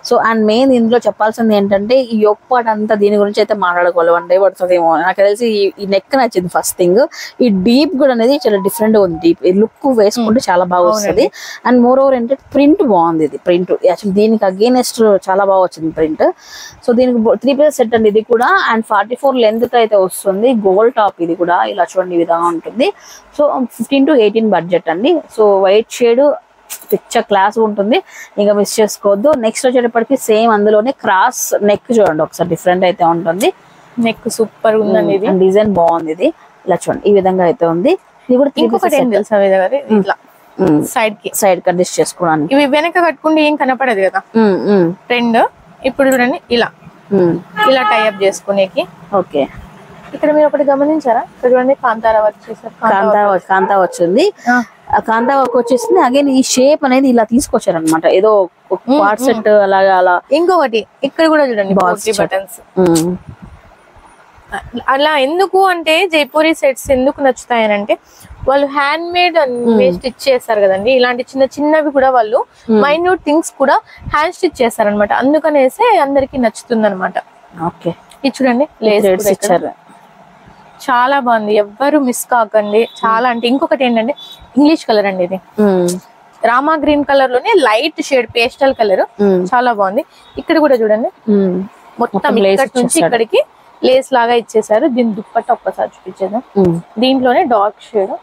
సో అండ్ మెయిన్ ఇందులో చెప్పాల్సింది ఏంటంటే ఈ యొక్క పార్ట్ అంతా దీని గురించి అయితే మాట్లాడుకోవాలి, 1 day పడుతుందేమో నాకు తెలిసి. ఈ నెక్ నచ్చింది ఫస్ట్ థింగ్. ఈ డీప్ కూడా అనేది చాలా డిఫరెంట్ గా ఉంది. డీప్ లుక్ వేసుకుంటే చాలా బాగా వస్తుంది. అండ్ మోర్ ఓవర్ ఏంటంటే ప్రింట్ బాగుంది. ఇది ప్రింట్ యాక్చువల్లీ దీనికి అగేనెస్ట్ చాలా బాగా వచ్చింది ప్రింట్. సో దీనికి 3 పీసెస్ సెట్ అండి ఇది కూడా. అండ్ 44 లెంత్ తో అయితే వస్తుంది. గోల్డ్ టాప్ ఇది కూడా. ఇలా చూడండి ఈ విధంగా ఉంటుంది. సో 15 to 18 బడ్జెట్ అండి. So white shade picture class ఉంటుంది, ఇంకా మిస్ చేసుకోవద్దు. నెక్స్ట్ వచ్చేటప్పటికి సేమ్ అందులోనే క్రాస్ నెక్ చూడండి ఒకసారి, డిఫరెంట్ అయితే ఉంటుంది. నెక్ సూపర్ ఉందండి, డిజైన్ బాగుంది. ఇది ఇలా చూడండి ఈ విధంగా అయితే ఉంది. ఇది కూడా ఇట్లా సైడ్ కి అడ్జస్ట్ చేసుకోవడానికి. ఇవి వెనక కట్టుకుంటే ఏం కనపడదు కదా ట్రెండ్. ఇప్పుడు చూడండి ఇలా ఇలా టైఅప్ చేసుకునేకి. ఓకే, ఇక్కడ మీరు ఒకటి గమనించారా, ఇక్కడ చూడండి కాంతారా వర్క్ చేశారు. కాంతా వచ్చింది, కాంతా వర్క్ వచ్చేసింది. అగైన్ ఈ షేప్ అనేది ఇలా తీసుకొచ్చారు అనమాట, ఏదో క్వాడ్ సెట్ అలాగా. అలా ఇంకొకటి ఇక్కడ కూడా చూడండి బటన్స్. అలా ఎందుకు అంటే జైపూరి సెట్స్ ఎందుకు నచ్చుతాయనంటే వాళ్ళు హ్యాండ్ మేడ్ స్టిచ్ చేస్తారు కదండి. ఇలాంటి చిన్న చిన్నవి కూడా వాళ్ళు మైన్యూట్ థింగ్స్ కూడా హ్యాండ్ స్టిచ్ చేస్తారు అనమాట. అందుకనేసి అందరికి నచ్చుతుంది అనమాట. ఓకే, ఇది చూడండి లేస్ ఇచ్చారు, చాలా బాగుంది, ఎవ్వరు మిస్ కాకండి. చాలా అంటే ఇంకొకటి ఏంటంటే ఇంగ్లీష్ కలర్ అండి, ఇది రామా గ్రీన్ కలర్ లోనే లైట్ షేడ్ పేస్టల్ కలర్, చాలా బాగుంది. ఇక్కడ కూడా చూడండి మొత్తం ఇక్కడ నుంచి ఇక్కడికి లేస్ లాగా ఇచ్చేసారు. దీని దుప్పట్ట ఒక్కసారి చూపించేద్దాం. దీంట్లోనే dark shade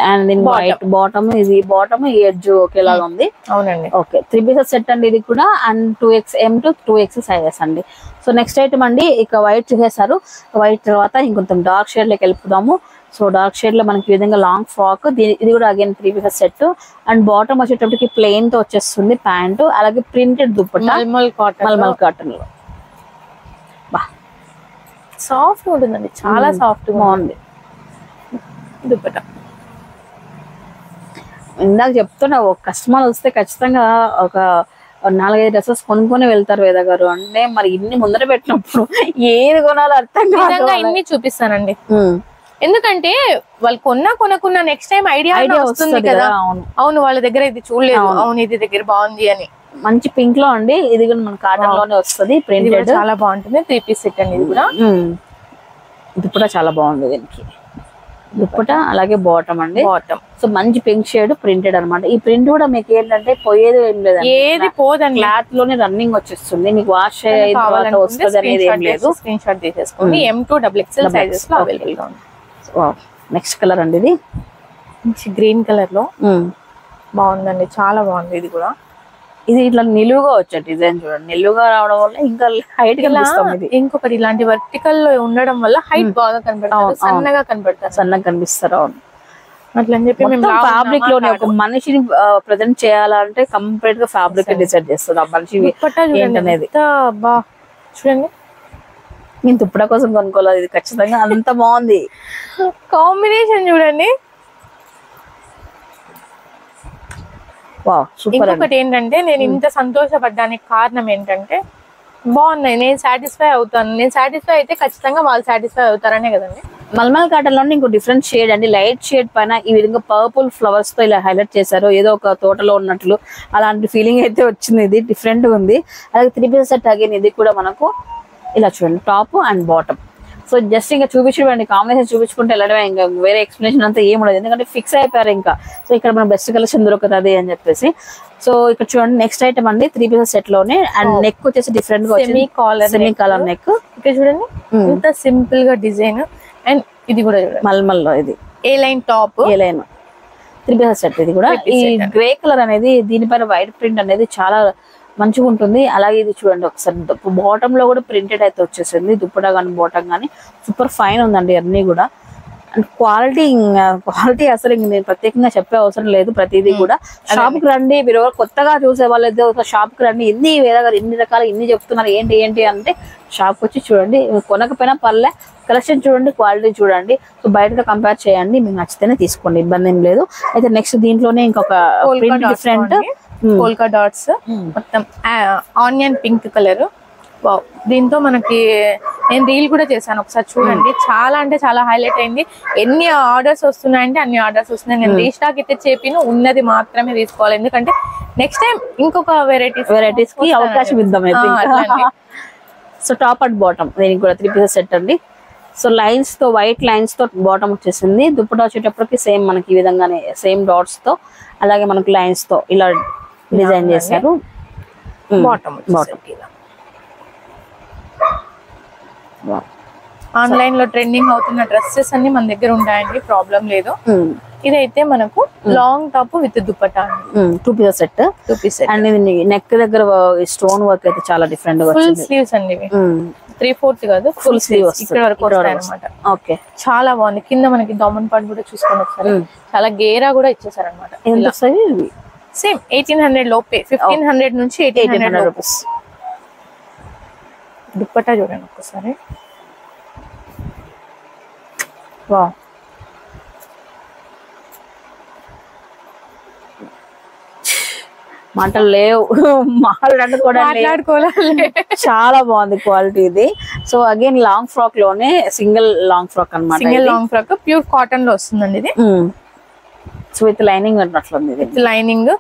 and white bottom, ఇది బాటమ్ ఎడ్జ్ ఒకేలాగా ఉంది. అవునండి. ఓకే, 3 పీసెస్ సెట్ అండి ఇది కూడా. And 2XM to 2X sizes అండి. సో నెక్స్ట్ ఐటమ్ అండి, ఇక వైట్ చూసేసారు. వైట్ తర్వాత ఇంకొంచెం డార్క్ షేడ్ లోకి వెళ్ళిపోదాము. సో డార్క్ షేడ్ లో మనకి ఈ విధంగా లాంగ్ ఫ్రాక్, ఇది కూడా again 3 pieces set. And bottom వచ్చేటప్పటికి ప్లెయిన్ తో వచ్చేస్తుంది ప్యాంట్, అలాగే ప్రింటెడ్ దుప్పట్ట మల్మల్ కాటన్ లో. సాఫ్ట్ ఉంటుందండి, చాలా సాఫ్ట్ బాగుంది దుప్పట్ట. ఇందాక చెప్తున్నా, ఒక కస్టమర్ వస్తే ఖచ్చితంగా ఒక 4-5 డ్రెస్సెస్ కొనుక్కొని వెళ్తారు వేద గారు. అంటే మరి ఇన్ని ముందర పెట్టినప్పుడు ఏది కొనాలో అర్థం కాదు. ఇన్ని చూపిస్తానండి, ఎందుకంటే వాళ్ళు కొనుక్కున్న నెక్స్ట్ టైం ఐడియా వస్తుంది కదా. అవును, వాళ్ళ దగ్గర ఇది చూడలేదు, అవును ఇది దగ్గర బాగుంది అని. మంచి పింక్ లో అండి, ఇది కూడా మన కాటన్ లోనే వస్తుంది, ప్రింటెడ్, చాలా బాగుంటుంది. 3 పీస్ సెట్ అండి ఇది కూడా. దుప్పట చాలా బాగుంది, దీనికి దుప్పట అలాగే బాటమ్ అండి. బాటమ్ సో మంచి పింక్ షేడ్ ప్రింటెడ్ అనమాట. ఈ ప్రింట్ కూడా మీకు ఏంటంటే పోయేది ఏం లేదు, ఏది పోదండి, క్లాత్ లోనే రన్నింగ్ వచ్చేస్తుంది. మీకు వాష్ వస్తుంది అనేది ఏం లేదు. స్క్రీన్ షాట్ తీసేసుకోండి. M2 XXL సైజెస్ లో అవైలబుల్ గా ఉంది. నెక్స్ట్ కలర్ అండి, ఇది మంచి గ్రీన్ కలర్ లో బాగుందండి, చాలా బాగుంది. ఇది కూడా ఇది ఇట్లా నిలువుగా వచ్చే డిజైన్ చూడండి, నిలువుగా రావడం వల్ల ఇంకా హైట్ కనిపిస్తుంది. ఇంకొకటి ఇలాంటి వర్టికల్ లో ఉండడం వల్ల హైట్ బాగా కనబడుతుంది, సన్నగా కనబడతారు, సన్నగా కనిపిస్తారు. అవును, అట్లా అని చెప్పి మేము ఫ్యాబ్రిక్ లోనే ఒక మనిషిని ప్రెజెంట్ చేయాలంటే కంప్లీట్ గా ఫ్యాబ్రిక్ డిసైడ్ చేస్తుంది ఆ మనిషి ఏంటనేది. చూడండి, నేను దుప్పట కోసం కొనుక్కోలేదు, ఇది ఖచ్చితంగా అంత బాగుంది. కాంబినేషన్ చూడండి. ఇంకొకటి ఏంటంటే నేను ఇంత సంతోషపడ్డానికి కారణం ఏంటంటే బాగున్నాయి, నేను సాటిస్ఫై అవుతాను. నేను సాటిస్ఫై అయితే ఖచ్చితంగా వాళ్ళు సాటిస్ఫై అవుతారనే కదండి. మల్మల్ కాటన్ లో ఇంకో డిఫరెంట్ షేడ్ అండి, లైట్ షేడ్ పైన ఈ విధంగా పర్పుల్ ఫ్లవర్స్ తో ఇలా హైలైట్ చేశారు, ఏదో ఒక తోటలో ఉన్నట్లు అలాంటి ఫీలింగ్ అయితే వచ్చింది. ఇది డిఫరెంట్ గా ఉంది. అలాగే 3 పీసెస్ సెట్ అగైన్ ఇది కూడా మనకు ఇలా చూడండి, top and bottom. So just ఇంకా చూపించండి, కాంబినేషన్ చూపించుకుంటే వెళ్ళడమే, ఇంకా వేరే ఎక్స్ప్లెనేషన్ అంతా ఏం ఉండదు, ఎందుకంటే ఫిక్స్ అయిపోయారు ఇంకా. సో ఇక్కడ మన బెస్ట్ కలెక్షన్ దొరుకుతుంది అని చెప్పేసి. సో ఇక్కడ చూడండి నెక్స్ట్ ఐటమ్ అండి, 3 పీసెస్ సెట్ లోనే. అండ్ నెక్ వచ్చేసి డిఫరెంట్ గా వచ్చింది, సెమీ కాలర్ నెక్. ఇక్కడ చూడండి ఇంత సింపుల్ గా డిజైన్. అండ్ ఇది కూడా చూడండి మల్మల్ లో, ఇది ఏ లైన్ టాప్, ఏ లైన్ 3 పీసెస్ సెట్. ఇది కూడా ఈ గ్రే కలర్ అనేది, దీనిపైన వైట్ ప్రింట్ అనేది చాలా మంచిగా ఉంటుంది. అలాగే ఇది చూడండి ఒకసారి, బాటమ్ లో కూడా ప్రింటెడ్ అయితే వచ్చేసింది, దుప్పటా కానీ బాటమ్ కానీ సూపర్ ఫైన్ ఉందండి అన్ని కూడా. అండ్ క్వాలిటీ అసలు ఇంక నేను ప్రత్యేకంగా చెప్పే అవసరం లేదు. ప్రతిదీ కూడా షాప్ కి రండి, మీరు కొత్తగా చూసే వాళ్ళైతే ఒక షాప్ కి రండి. ఎన్ని వేదగారు ఇన్ని రకాలు ఇన్ని చెప్తున్నారు, ఏంటి అంటే షాప్ వచ్చి చూడండి, కొనకపోయినా పర్లే, కలెక్షన్ చూడండి, క్వాలిటీ చూడండి. సో బయటతో కంపేర్ చేయండి, మీకు నచ్చితేనే తీసుకోండి, ఇబ్బంది ఏం లేదు. అయితే నెక్స్ట్ దీంట్లోనే ఇంకొక ప్రింట్ డిఫరెంట్ పోల్కా డాట్స్, మొత్తం ఆనియన్ పింక్ కలర్. దీంతో మనకి నేను రీల్ కూడా చేశాను, ఒకసారి చూడండి. చాలా అంటే చాలా హైలైట్ అయింది. ఎన్ని ఆర్డర్స్ వస్తున్నాయంటే అన్ని ఆర్డర్స్ వస్తున్నాయి. నేను రీస్టాక్ అయితే చెప్పిన ఉన్నది మాత్రమే తీసుకోవాలి, ఎందుకంటే నెక్స్ట్ టైం ఇంకొక వెరైటీస్ కి అవకాశం ఇద్దాం. సో టాప్ అండ్ బాటమ్ దీనికి కూడా 3 పీసెస్ సెట్ అండి. సో లైన్స్ తో, వైట్ లైన్స్ తో బాటమ్ వచ్చేసింది. దుప్పటా వచ్చేటప్పటికి సేమ్ మనకి ఈ విధంగానే సేమ్ డాట్స్ తో, అలాగే మనకి లైన్స్ తో ఇలా డిజైన్ చేశారు. బాటమ్ ఆన్లైన్ లో ట్రెండింగ్ అవుతున్న డ్రెస్సెస్ అన్ని మన దగ్గర ఉంటాయండి, ప్రాబ్లం లేదు. ఇదైతే మనకు long top with dupatta 2 pieces set. And ఇది నెక్ దగ్గర స్టోన్ వర్క్ అయితే చాలా డిఫరెంట్ గా ఫుల్ స్లీవ్స్ అండి ఇవి. 3/4 కాదు, ఫుల్ స్లీవ్ ఇక్కడ వరకు వస్తాయి అన్నమాట. ఓకే, చాలా బాగుంది. కింద మనకి దమన్ పార్ట్ కూడా చూసుకొని ఒకసారి చాలా గేరా కూడా ఇచ్చేసారు అనమాట. సేమ్ 1800 లోపే, 1500 నుంచి 1800 రూపీస్. దుప్పట్టా చూడండి ఒక్కసారి. వావ్, మాటలు లేవు, మాట్లాడుకోవాలి. చాలా బాగుంది క్వాలిటీ ఇది. సో అగైన్ లాంగ్ ఫ్రాక్ లోనే సింగిల్ లాంగ్ ఫ్రాక్ అన్నమాట. Single long frock pure cotton లో వస్తుందండి ఇది. సో విత్ లైనింగ్ అన్నట్లుంది, విత్ లైనింగ్.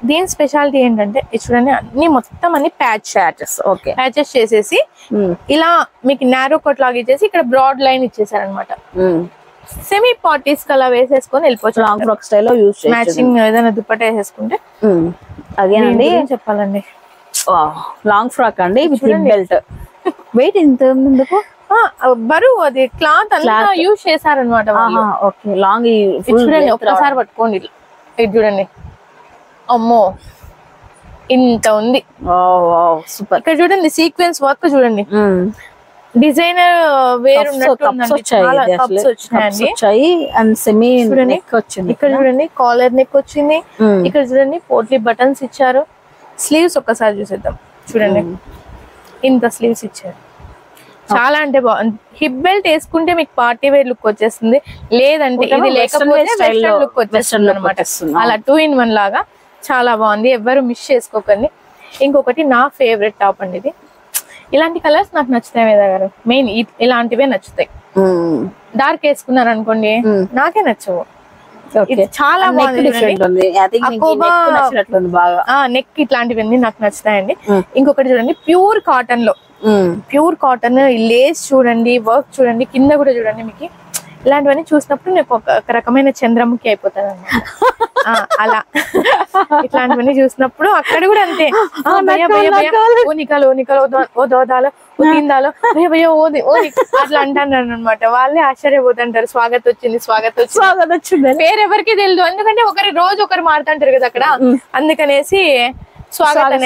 దీని స్పెషాలిటీ ఏంటంటే చూడండి, అన్ని మొత్తం అన్ని ప్యాచెస్. ఓకే, ప్యాచెస్ చేసేసి ఇలా మీకు నారో కట్ లాగా ఇచ్చేసి ఇక్కడ బ్రాడ్ లైన్ ఇచ్చేసారనమాట. సెమీ పార్టీస్ కలా వేసేసుకొని వెళ్ళిపోవచ్చు. లాంగ్ ఫ్రాక్ స్టైల్లో యూస్ మ్యాచింగ్ ఏదైనా దుప్పట్టా వేసేసుకుంటే. అగైన్ అండి చెప్పాలండి, లాంగ్ ఫ్రాక్ అండి విత్ బెల్ట్. వెయిట్ ఎంత ఎందుకు బరువు, అది క్లాత్ అంతా యూజ్ చేశారనమాట. Okay, long. చూడండి ఒక్కసారి పట్టుకోండి, ఇది చూడండి, అమ్మో ఇంత ఉంది. సూపర్. ఇక్కడ చూడండి సీక్వెన్స్ వర్క్ చూడండి, డిజైనర్ వేర్ వచ్చాయి అండ్ సెమీ నెక్ వచ్చింది. ఇక్కడ చూడండి కాలర్ నెక్ వచ్చింది. ఇక్కడ చూడండి పోట్లీ బటన్స్ ఇచ్చారు. స్లీవ్స్ ఒక్కసారి చూసేద్దాం. చూడండి ఇంత స్లీవ్స్ ఇచ్చారు. చాలా అంటే బాగుంది. హిప్ బెల్ట్ వేసుకుంటే మీకు పార్టీ వేర్ లుక్ వచ్చేస్తుంది, లేదంటే ఇది లేకపోతే వెస్టర్న్ లుక్ వచ్చేస్తుంది అనమాట. అలా 2 in 1 లాగా చాలా బాగుంది. ఎవరు మిస్ చేసుకోకండి. ఇంకొకటి నా ఫేవరెట్ టాప్ అండి ఇది. ఇలాంటి కలర్స్ నాకు నచ్చుతాయి వేద గారు, మెయిన్ ఇలాంటివే నచ్చుతాయి. డార్క్ వేసుకున్నారు అనుకోండి నాకే నచ్చవు. చాలా బాగుంది. నెక్ ఇట్లాంటివన్నీ నాకు నచ్చుతాయండి. ఇంకొకటి చూడండి ప్యూర్ కాటన్ లో, ప్యూర్ కాటన్ లేస్ చూడండి, వర్క్ చూడండి, కింద కూడా చూడండి. మీకు ఇలాంటివన్నీ చూసినప్పుడు నాకు ఒక రకమైన చంద్రముఖి అయిపోతాను అన్నమాట. అలా ఇట్లాంటివన్నీ చూసినప్పుడు అక్కడ కూడా అంతే, అట్లా అంటాను అనమాట. వాళ్ళే ఆశ్చర్యపోతుంటారు, స్వాగతం వచ్చింది, స్వాగతం వచ్చింది. వేరెవరికి తెలియదు, ఎందుకంటే ఒకరి రోజు ఒకరు మారుతుంటారు కదా అక్కడ, అందుకనేసి స్వాగతం.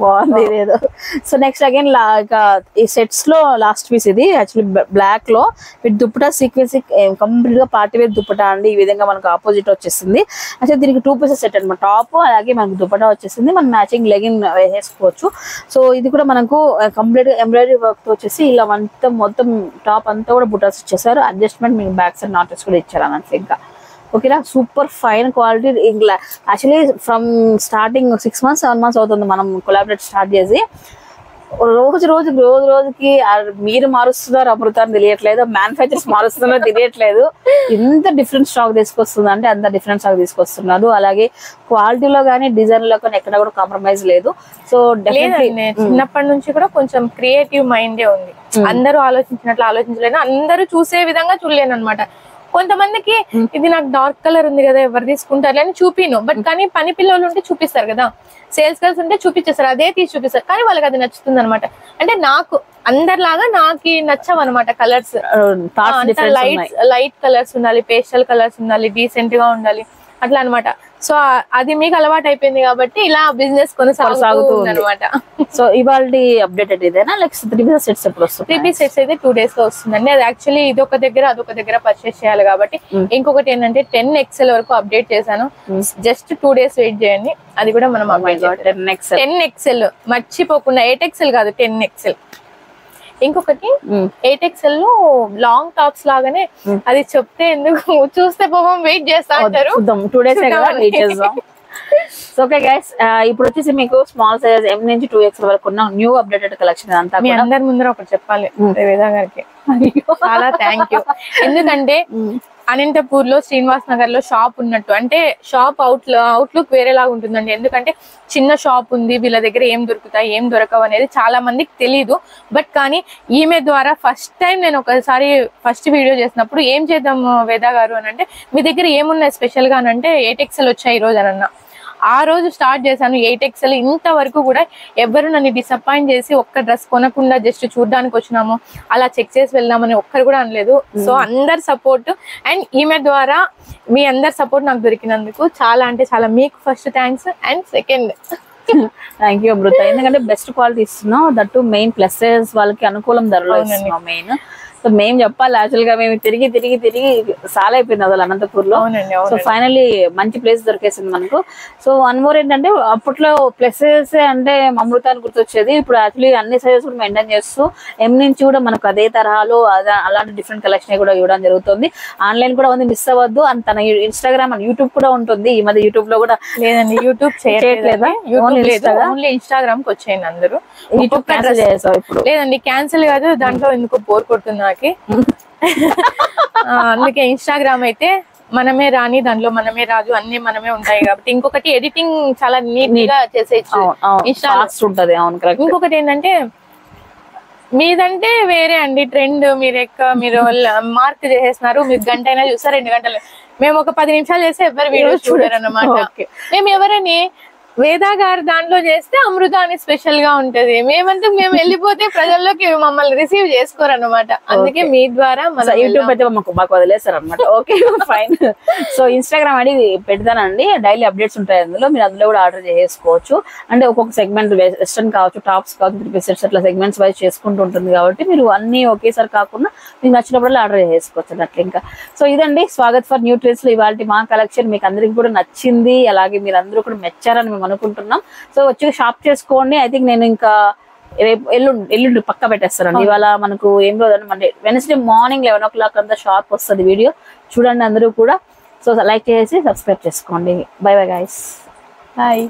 బాగుంది ఇదేదో. సో నెక్స్ట్ అగైన్ ఈ సెట్స్ లో లాస్ట్ పీస్ ఇది యాక్చువల్లీ బ్లాక్ లో విత్ దుప్పటా సీక్వెన్స్ కంప్లీట్ గా పార్టీ వేర్ దుప్పటా అండి. ఈ విధంగా మనకు ఆపోజిట్ వచ్చేసింది. అంటే దీనికి 2 pieces సెట్ అనమాట. టాప్ అలాగే మనకు దుప్పటా వచ్చేసింది, మనం మ్యాచింగ్ లెగిన్ వేసుకోవచ్చు. సో ఇది కూడా మనకు కంప్లీట్ గా ఎంబ్రాయిడరీ వర్క్ తో వచ్చేసి ఇలా మొత్తం టాప్ అంతా కూడా బుటాస్ ఇచ్చేసారు. అడ్జస్ట్మెంట్ మీకు బ్యాక్ సైడ్ నాటెస్ కూడా ఇచ్చారు అన్నట్లు. ఇంకా ఓకేనా, super fine quality. Actually from starting 6 months 7 months అవుతుంది మనం కొలాబరేట్ స్టార్ట్ చేసి. రోజుకి మీరు మారుస్తున్నారు అమృతాన్ని తెలియట్లేదు, మ్యానుఫ్యాక్చర్స్ మారుస్తున్నారో తెలియట్లేదు. ఎంత డిఫరెంట్ స్టాక్ తీసుకొస్తుంది అంటే అంత డిఫరెంట్ స్టాక్ తీసుకొస్తున్నారు. అలాగే క్వాలిటీలో కానీ డిజైన్ లో కానీ ఎక్కడ కూడా కాంప్రమైజ్ లేదు. సో చిన్నప్పటి నుంచి కూడా కొంచెం క్రియేటివ్ మైండే ఉంది. అందరూ ఆలోచించినట్లు ఆలోచించలేను, అందరూ చూసే విధంగా చూడలేను అనమాట. కొంతమందికి ఇది నాకు డార్క్ కలర్ ఉంది కదా ఎవరు తీసుకుంటారు అని చూపిను, బట్ కానీ పని పిల్లలు ఉంటే చూపిస్తారు కదా, సేల్స్ గర్ల్స్ ఉంటే చూపించేస్తారు, అదే తీసి చూపిస్తారు, కానీ వాళ్ళకి అది నచ్చుతుంది అనమాట. అంటే నాకు అందరిలాగా నాకు నచ్చవు అనమాట కలర్స్. లైట్ కలర్స్ ఉండాలి, పేస్టల్ కలర్స్ ఉండాలి, డీసెంట్ గా ఉండాలి, అట్లా అనమాట. సో అది మీకు అలవాటు అయిపోయింది కాబట్టి ఇలా బిజినెస్ కొనసాగుతుంది అనమాట. సో ఇవాళ అప్డేటెడ్ ఇదేనా, లైక్ 3 pieces సెట్స్ ఎప్పుడు వస్తుంది? 3 pieces సెట్స్ అయితే 2 days లో వస్తుందండి. అది యాక్చువల్లీ ఇదొక దగ్గర అదొక దగ్గర పర్చేస్ చేయాలి కాబట్టి. ఇంకొకటి ఏంటంటే 10XL వరకు అప్డేట్ చేశాను, జస్ట్ 2 days వెయిట్ చేయండి. అది కూడా మనం 10XL మర్చిపోకుండా, 8XL కాదు 10XL. ఇంకొకటి 8XL లో లాంగ్ టాప్స్ లాగానే, అది చెప్తే ఎందుకు చూస్తే పోవం వెయిట్ చేస్తా అంటారు. 2 days వెయిట్ చేద్దాం. ఓకే గైస్, ఇప్పుడు వచ్చేసి మీకు స్మాల్ సైజ్ M నుంచి 2XL వరకు ఉన్న న్యూ అప్డేటెడ్ కలెక్షన్ అంతా మీ అందరి ముందర ఒకటి చెప్పాలి వేద గారికి, చాలా థ్యాంక్ యూ. ఎందుకంటే అనంతపూర్ లో శ్రీనివాస్ నగర్ లో షాప్ ఉన్నట్టు, అంటే షాప్ అవుట్లుక్ వేరేలాగా ఉంటుందండి. ఎందుకంటే చిన్న షాప్ ఉంది, వీళ్ళ దగ్గర ఏం దొరుకుతాయి ఏం దొరకవు అనేది చాలా మందికి తెలియదు. బట్ కానీ ఈమె ద్వారా ఫస్ట్ టైం నేను ఒకసారి ఫస్ట్ వీడియో చేసినప్పుడు ఏం చేద్దాం వేద గారు అని అంటే, మీ దగ్గర ఏమున్నాయి స్పెషల్ గా అని అంటే 8XL వచ్చాయి ఈ రోజు అని అన్న. ఆ రోజు స్టార్ట్ చేశాను 8XL. ఇంతవరకు కూడా ఎవరు నన్ను డిసప్పాయింట్ చేసి ఒక్క డ్రెస్ కొనకుండా జస్ట్ చూడడానికి వచ్చినాము, అలా చెక్ చేసి వెళ్దామని ఒక్కరు కూడా అనలేదు. సో అందరి సపోర్ట్ అండ్ ఈమె ద్వారా మీ అందరి సపోర్ట్ నాకు దొరికినందుకు చాలా అంటే చాలా మీకు first thanks. And second thank you Amrita, ఎందుకంటే బెస్ట్ క్వాలిటీ ఇస్తున్నాం, దట్టు మెయిన్ ప్లస్ వాళ్ళకి అనుకూలం ధరలో ఇస్తున్నాం మెయిన్. సో మేము చెప్పాలి యాక్చువల్ గా మేము తిరిగి తిరిగి తిరిగి చాలా అయిపోయింది అసలు అనంతపూర్ లో. సో ఫైనల్లీ మంచి ప్లేస్ దొరికేసింది మనకు. సో వన్ మోర్ ఏంటంటే అప్పట్లో ప్లేసెస్ అంటే అమృతాన్ని గుర్తొచ్చేది. ఇప్పుడు యాక్చువల్లీ అన్ని సైజెస్ కూడా మెయింటైన్ చేస్తూ ఎం నుంచి కూడా మనకు అదే తరహాలో అలాంటి డిఫరెంట్ కలెక్షన్ కూడా ఇవ్వడం జరుగుతుంది. ఆన్లైన్ కూడా ఉంది, మిస్ అవ్వద్దు. అండ్ తన ఇన్స్టాగ్రామ్ అండ్ యూట్యూబ్ కూడా ఉంటుంది. ఈ మధ్య యూట్యూబ్ లో కూడా లేదండి, యూట్యూబ్ చేయట్లేదా? ఓన్లీ ఇన్స్టాగ్రామ్ కి వచ్చేయండి అందరూ. యూట్యూబ్ క్యాన్సిల్ చేసావు ఇప్పుడు? లేదండి, క్యాన్సిల్ కాదు, దాంట్లో ఎందుకు బోర్ కొడుతుంది నాకు. అందుకే ఇన్స్టాగ్రామ్ అయితే మనమే రాని, దాంట్లో మనమే రాజు, అన్ని మనమే ఉంటాయి కాబట్టి. ఇంకొకటి ఎడిటింగ్ చాలా నీట్ గా చేసేయచ్చు ఉంటది. అవును కరెక్ట్. ఇంకొకటి ఏంటంటే మీదంటే వేరే అండి ట్రెండ్. మీరు మార్క్ చేసేస్తున్నారు. మీరు గంట అయినా చూస్తారు, 2 గంటలు. మేము ఒక 10 నిమిషాలు చేస్తే ఎవరు వీడియో చూడరు అన్నమాట. మేము ఎవరని వేదా గారు దాంట్లో చేస్తే అమృత అని స్పెషల్ గా ఉంటది. మేము వెళ్ళిపోతే ప్రజల్లోకి మమ్మల్ని రిసీవ్ చేసుకోరు అనమాట. అందుకే మీ ద్వారా యూట్యూబ్ అయితే మాకు వదిలేస్తారు అనమాట. Okay fine. So Instagram ID పెడతానండి, డైలీ అప్డేట్స్ ఉంటాయి అందులో. మీరు అందులో కూడా ఆర్డర్ చేసుకోవచ్చు. అంటే ఒక్కొక్క సెగ్మెంట్ వెస్టర్న్ కావచ్చు, టాప్స్ కావచ్చు, 3 పీసెస్ అట్లా సెగ్మెంట్స్ వైజ్ చేసుకుంటూ ఉంటుంది కాబట్టి మీరు అన్ని ఒకేసారి కాకుండా మీకు నచ్చినప్పుడు ఆర్డర్ చేసుకోవచ్చు అట్లా. ఇంకా సో ఇదండి స్వాగత్ ఫర్ న్యూ ట్రెండ్స్ లో ఇవాళ మా కలెక్షన్. మీకు అందరికి కూడా నచ్చింది, అలాగే మీరు అందరూ కూడా మెచ్చారని మేము అనుకుంటున్నాం. సో వచ్చి షాప్ చేసుకోండి. ఐ థింక్ నేను ఇంకా రేపు ఎల్లుండి పక్క పెట్టేస్తానండి. ఇవాళ మనకు ఏం రోజు అంటే వెన్స్డే మార్నింగ్ 11 o'clock అంతా షాప్ వస్తుంది. వీడియో చూడండి అందరూ కూడా. సో లైక్ చేసి సబ్స్క్రైబ్ చేసుకోండి. By bye guys. బాయ్.